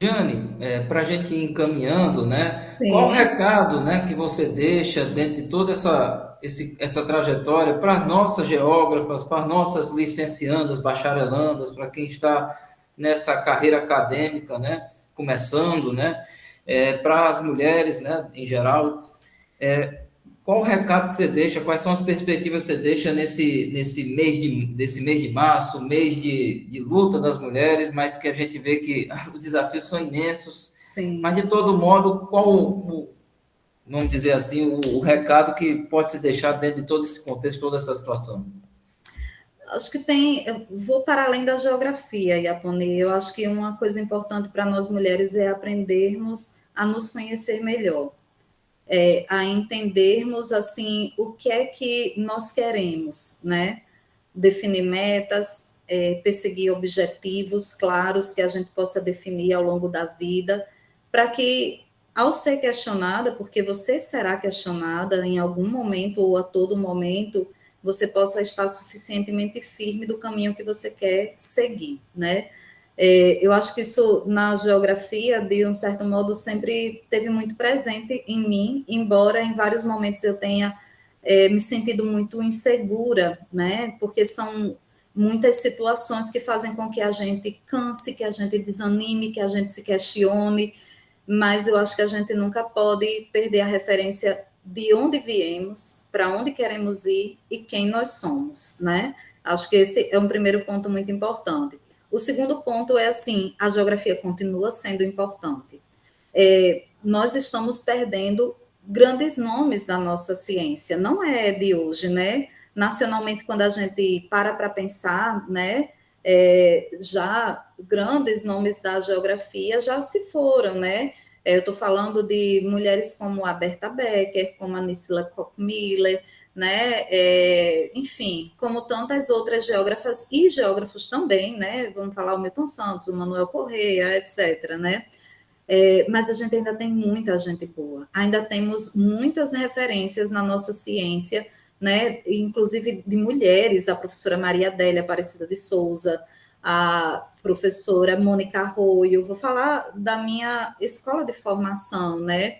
Jane, para a gente ir encaminhando, né? Qual o Sim. recado, né, que você deixa dentro de toda essa trajetória para as nossas geógrafas, para as nossas licenciandas, bacharelandas, para quem está nessa carreira acadêmica, né? Começando, né? Para as mulheres, né, em geral, qual o recado que você deixa? Quais são as perspectivas que você deixa desse mês de março, mês de luta das mulheres, mas que a gente vê que os desafios são imensos. Sim. Mas, de todo modo, vamos dizer assim, o recado que pode se deixar dentro de todo esse contexto, toda essa situação? Acho que tem, eu vou para além da geografia, Yapone. Eu acho que uma coisa importante para nós mulheres é aprendermos a nos conhecer melhor, a entendermos assim o que é que nós queremos, né? Definir metas, perseguir objetivos claros que a gente possa definir ao longo da vida, para que, ao ser questionada, porque você será questionada em algum momento ou a todo momento, você possa estar suficientemente firme do caminho que você quer seguir, né? Eu acho que isso na geografia, de um certo modo, sempre teve muito presente em mim, embora em vários momentos eu tenha me sentido muito insegura, né? Porque são muitas situações que fazem com que a gente canse, que a gente desanime, que a gente se questione, mas eu acho que a gente nunca pode perder a referência de onde viemos, para onde queremos ir e quem nós somos, né? Acho que esse é um primeiro ponto muito importante. O segundo ponto é assim, a geografia continua sendo importante. Nós estamos perdendo grandes nomes da nossa ciência, não é de hoje, né? Nacionalmente, quando a gente para pensar, né, já grandes nomes da geografia já se foram, né? Eu estou falando de mulheres como a Berta Becker, como a Nisla Koch-Miller, né? Enfim, como tantas outras geógrafas e geógrafos também, né? Vamos falar o Milton Santos, o Manuel Correia, etc., né? Mas a gente ainda tem muita gente boa, ainda temos muitas referências na nossa ciência, né, inclusive de mulheres, a professora Maria Adélia Aparecida de Souza, a professora Mônica Arroio, vou falar da minha escola de formação, né,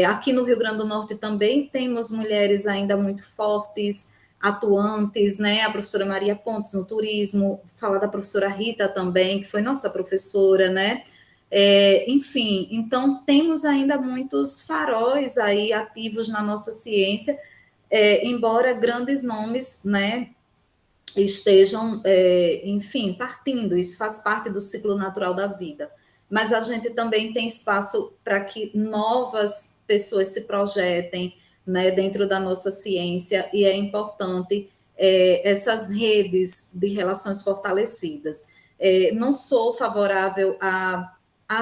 aqui no Rio Grande do Norte também temos mulheres ainda muito fortes, atuantes, né, a professora Maria Pontes no turismo, falar da professora Rita também, que foi nossa professora, né, enfim, então temos ainda muitos faróis aí ativos na nossa ciência, embora grandes nomes, né, estejam, enfim, partindo, isso faz parte do ciclo natural da vida. Mas a gente também tem espaço para que novas pessoas se projetem, né, dentro da nossa ciência, e é importante essas redes de relações fortalecidas. Não sou favorável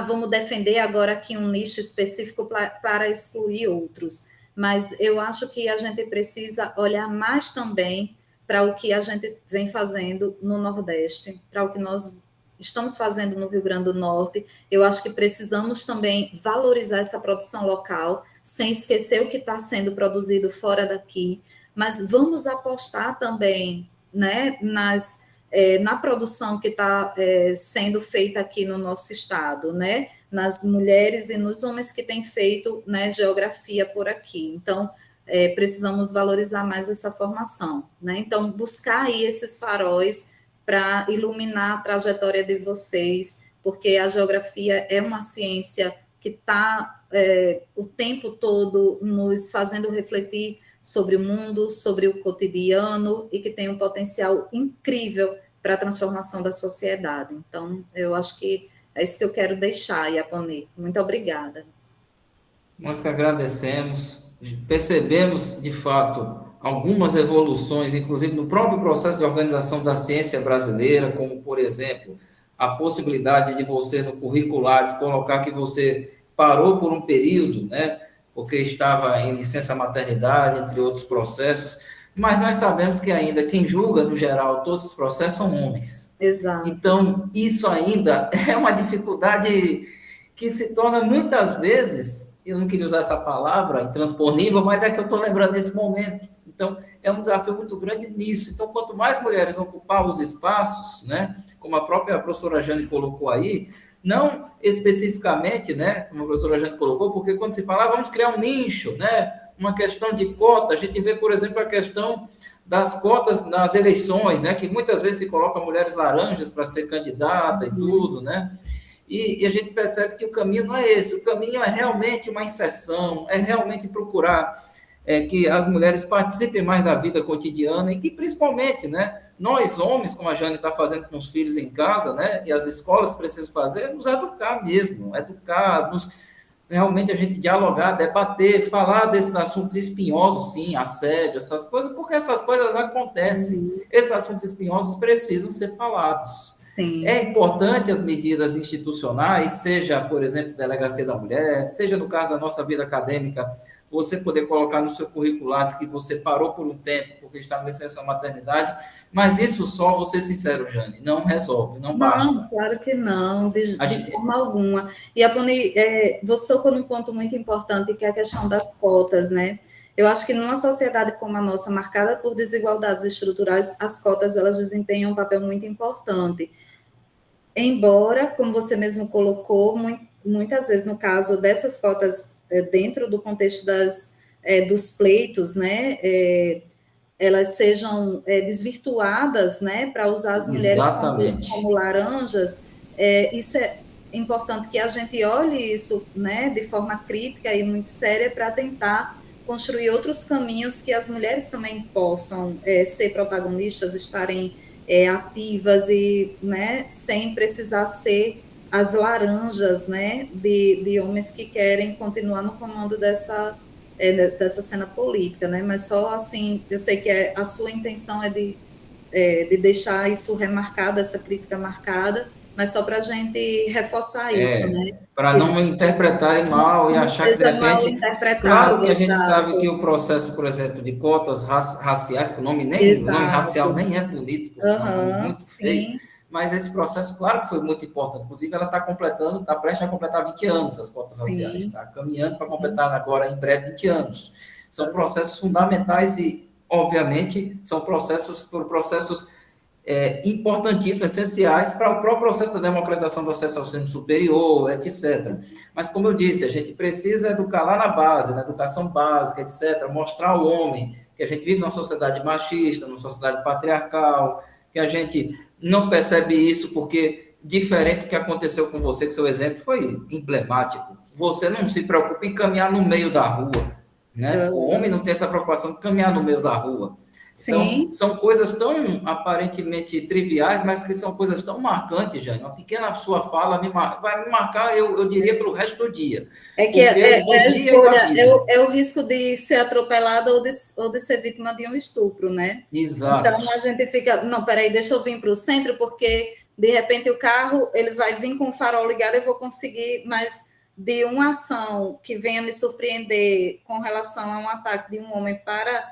vamos defender agora aqui um nicho específico para excluir outros, mas eu acho que a gente precisa olhar mais também para o que a gente vem fazendo no Nordeste, para o que nós estamos fazendo no Rio Grande do Norte. Eu acho que precisamos também valorizar essa produção local, sem esquecer o que está sendo produzido fora daqui, mas vamos apostar também, né, na produção que está sendo feita aqui no nosso estado, né, nas mulheres e nos homens que têm feito, né, geografia por aqui. Então, precisamos valorizar mais essa formação, né? Então, buscar aí esses faróis para iluminar a trajetória de vocês, porque a geografia é uma ciência que está o tempo todo nos fazendo refletir sobre o mundo, sobre o cotidiano, e que tem um potencial incrível para a transformação da sociedade. Então, eu acho que é isso que eu quero deixar, Yapone. Muito obrigada. Nós que agradecemos, percebemos de fato algumas evoluções, inclusive no próprio processo de organização da ciência brasileira, como, por exemplo, a possibilidade de você, no currículo Lattes, colocar que você parou por um período, né, porque estava em licença maternidade, entre outros processos, mas nós sabemos que ainda quem julga, no geral, todos os processos são homens. Exato. Então, isso ainda é uma dificuldade que se torna muitas vezes, eu não queria usar essa palavra, intransponível, mas é que eu estou lembrando nesse momento. Então, é um desafio muito grande nisso. Então, quanto mais mulheres ocupar os espaços, né, como a própria professora Jane colocou aí, não especificamente, né, como a professora Jane colocou, porque quando se fala, vamos criar um nicho, né, uma questão de cota, a gente vê, por exemplo, a questão das cotas nas eleições, né, que muitas vezes se coloca mulheres laranjas para ser candidata e tudo, né, e a gente percebe que o caminho não é esse, o caminho é realmente uma inserção, é realmente procurar que as mulheres participem mais da vida cotidiana e que, principalmente, né, nós homens, como a Jane está fazendo com os filhos em casa, né, e as escolas precisam fazer, nos educar mesmo, educar, nos realmente a gente dialogar, debater, falar desses assuntos espinhosos, sim, assédio, essas coisas, porque essas coisas acontecem. Esses assuntos espinhosos precisam ser falados. É Sim. importante as medidas institucionais, seja, por exemplo, Delegacia da Mulher, seja no caso da nossa vida acadêmica, você poder colocar no seu currículo Lattes que você parou por um tempo porque está com licença maternidade, mas isso só, vou ser sincero, Jane, não resolve, não Não, basta. claro que não, A de gente, forma alguma. E, Apone, você tocou num ponto muito importante, que é a questão das cotas, né? Eu acho que numa sociedade como a nossa, marcada por desigualdades estruturais, as cotas, elas desempenham um papel muito importante. Embora, como você mesmo colocou, muitas vezes, no caso dessas cotas, dentro do contexto dos pleitos, né, elas sejam desvirtuadas, né, para usar as mulheres como exatamente. laranjas, isso é importante que a gente olhe isso, né, de forma crítica e muito séria para tentar construir outros caminhos que as mulheres também possam ser protagonistas, estarem ativas e, né, sem precisar ser as laranjas, né, de homens que querem continuar no comando dessa cena política, né? Mas só assim, eu sei que a sua intenção é de deixar isso remarcado, essa crítica marcada, mas só para a gente reforçar isso, né? Para Que não interpretarem mal e não achar que de seja mal repente, claro interpretado, que a gente sabe que exato, o processo, por exemplo, de cotas raciais, que o nome racial exato. nem é bonito, por sinal, é um nome Aham, muito feio, sim, mas esse processo, claro que foi muito importante. Inclusive, ela está completando, está prestes a completar 20 anos as cotas raciais, sim, está caminhando para sim, completar agora em breve 20 anos. São processos fundamentais e, obviamente, são processos importantíssimos, essenciais para o próprio processo da democratização do acesso ao ensino superior, etc. Mas, como eu disse, a gente precisa educar lá na base, na educação básica, etc., mostrar ao homem que a gente vive numa sociedade machista, numa sociedade patriarcal, que a gente não percebe isso porque, diferente do que aconteceu com você, que seu exemplo foi emblemático, você não se preocupa em caminhar no meio da rua, né? O homem aham, não tem essa preocupação de caminhar no meio da rua. Então, sim, são coisas tão aparentemente triviais, mas que são coisas tão marcantes, Jane. Uma pequena sua fala vai me marcar, eu diria, pelo resto do dia. é que Porque do é a dia e da escolha, vida. é o risco de ser atropelada ou de ser vítima de um estupro, né? Exato. Então a gente fica, não, peraí, deixa eu vir para o centro, porque de repente o carro ele vai vir com o farol ligado, eu vou conseguir, mas de uma ação que venha me surpreender com relação a um ataque de um homem para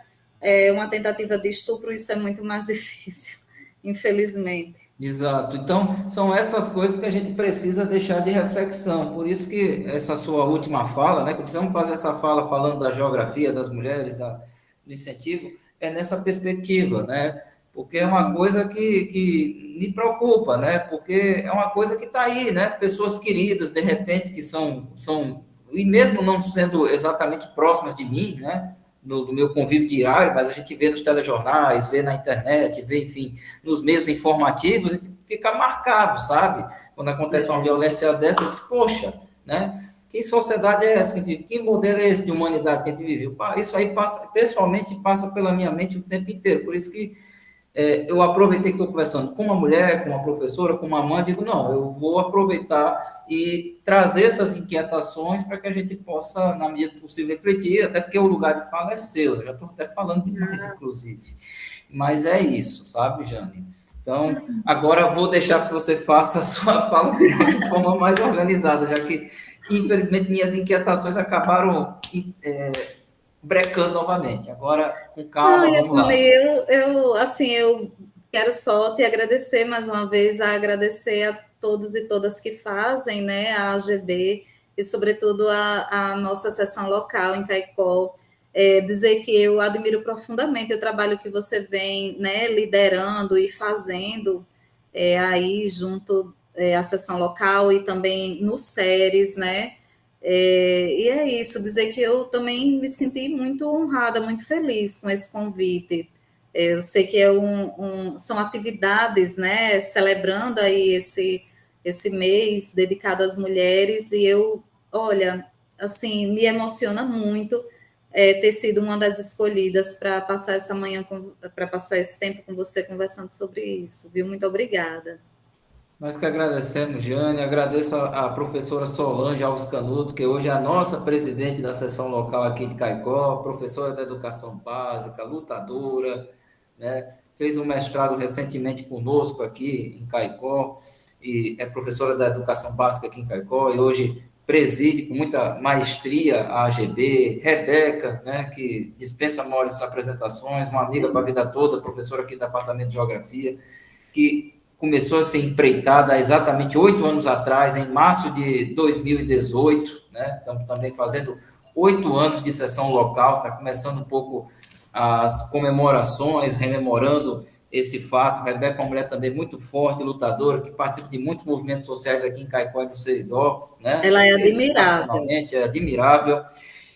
uma tentativa de estupro, isso é muito mais difícil, infelizmente. Exato. Então, são essas coisas que a gente precisa deixar de reflexão. Por isso que essa sua última fala, né, que precisamos fazer essa fala falando da geografia das mulheres, do incentivo, é nessa perspectiva, né? Porque é uma coisa que me preocupa, né? Porque é uma coisa que está aí, né? Pessoas queridas, de repente, que e mesmo não sendo exatamente próximas de mim, né? Do meu convívio diário, mas a gente vê nos telejornais, vê na internet, vê, enfim, nos meios informativos, fica marcado, sabe? Quando acontece uma violência dessa, diz, poxa, né? Que sociedade é essa que a gente vive? Que modelo é esse de humanidade que a gente vive? Isso aí passa, pessoalmente, passa pela minha mente o tempo inteiro. Por isso que eu aproveitei que estou conversando com uma mulher, com uma professora, com uma mãe, digo, não, eu vou aproveitar e trazer essas inquietações para que a gente possa, na medida do possível, refletir, até porque o lugar de fala é seu, eu já estou até falando demais, inclusive. Mas é isso, sabe, Jane? Então, agora vou deixar que você faça a sua fala final de forma mais organizada, já que, infelizmente, minhas inquietações acabaram brecando novamente. Agora, com Não, calma, vamos Iapone, lá. assim, eu quero só te agradecer mais uma vez, agradecer a todos e todas que fazem, né, a AGB e, sobretudo, a nossa seção local em Caicó. Dizer que eu admiro profundamente o trabalho que você vem, né, liderando e fazendo aí junto à seção local e também no SERES, né, e é isso, dizer que eu também me senti muito honrada, muito feliz com esse convite. Eu sei que são atividades, né, celebrando aí esse mês dedicado às mulheres, e eu, olha, assim, me emociona muito ter sido uma das escolhidas para passar essa manhã, para passar esse tempo com você conversando sobre isso, viu? Muito obrigada. Nós que agradecemos, Jane, agradeço a professora Solange Alves Canuto, que hoje é a nossa presidente da seção local aqui de Caicó, professora da educação básica, lutadora, né? Fez um mestrado recentemente conosco aqui em Caicó, e é professora da educação básica aqui em Caicó, e hoje preside com muita maestria a AGB, Rebeca, né, que dispensa maiores apresentações, uma amiga para a vida toda, professora aqui do Departamento de Geografia, que começou a ser empreitada há exatamente 8 anos atrás, em março de 2018, né? Estamos também fazendo 8 anos de sessão local, está começando um pouco as comemorações, rememorando esse fato. Rebeca é uma mulher também muito forte, lutadora, que participa de muitos movimentos sociais aqui em Caicó e no Seridó, né? Ela é admirável. Nacionalmente, é admirável.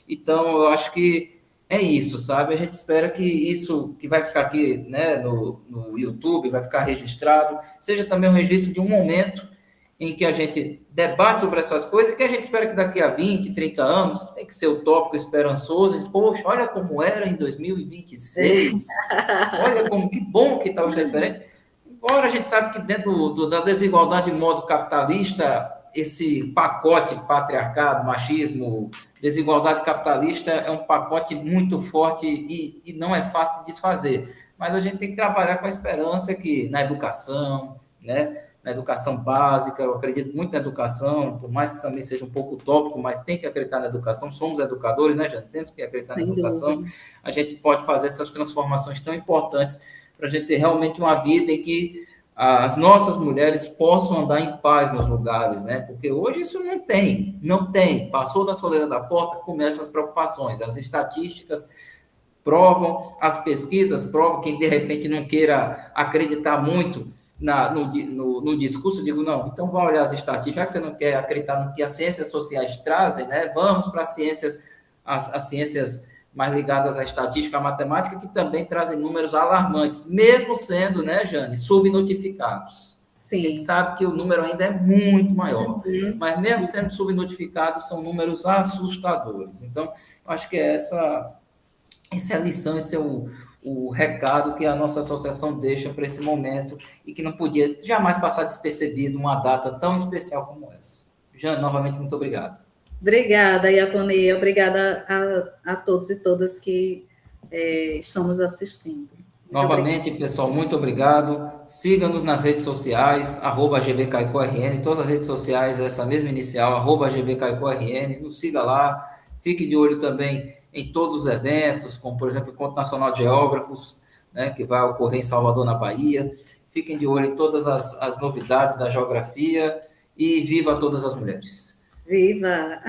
Então, eu acho que é isso, sabe? A gente espera que isso que vai ficar aqui, né, no YouTube, vai ficar registrado, seja também um registro de um momento em que a gente debate sobre essas coisas, e que a gente espera que daqui a 20, 30 anos, tem que ser utópico, esperançoso, e, poxa, olha como era em 2026, olha como, que bom que está os referentes. Embora a gente sabe que dentro da desigualdade de modo capitalista, esse pacote patriarcado, machismo, desigualdade capitalista é um pacote muito forte e não é fácil de desfazer. Mas a gente tem que trabalhar com a esperança que na educação, né, na educação básica, eu acredito muito na educação, por mais que também seja um pouco utópico, mas tem que acreditar na educação, somos educadores, né, já temos que acreditar na Sem educação, dúvida. a gente pode fazer essas transformações tão importantes para a gente ter realmente uma vida em que as nossas mulheres possam andar em paz nos lugares, né? Porque hoje isso não tem. Passou da soleira da porta, começam as preocupações. As estatísticas provam, as pesquisas provam, quem de repente não queira acreditar muito no discurso, digo, não, então vá olhar as estatísticas, já que você não quer acreditar no que as ciências sociais trazem, né? Vamos para as ciências mais ligadas à estatística, à matemática, que também trazem números alarmantes, mesmo sendo, né, Jane, subnotificados. A gente Sim. sabe que o número ainda é muito maior, mas mesmo Sim. sendo subnotificados, são números assustadores. Então, eu acho que essa é a lição, esse é o recado que a nossa associação deixa para esse momento e que não podia jamais passar despercebido uma data tão especial como essa. Jane, novamente, muito obrigado. Obrigada, Iapone. Obrigada a todos e todas que estamos assistindo. Muito obrigada. Novamente, pessoal, muito obrigado. Siga-nos nas redes sociais, @gbcaicorn, todas as redes sociais, essa mesma inicial, @gbcaicorn, nos siga lá. Fique de olho também em todos os eventos, como, por exemplo, o Encontro Nacional de Geógrafos, né, que vai ocorrer em Salvador, na Bahia. Fiquem de olho em todas as novidades da geografia e viva todas as mulheres. Viva!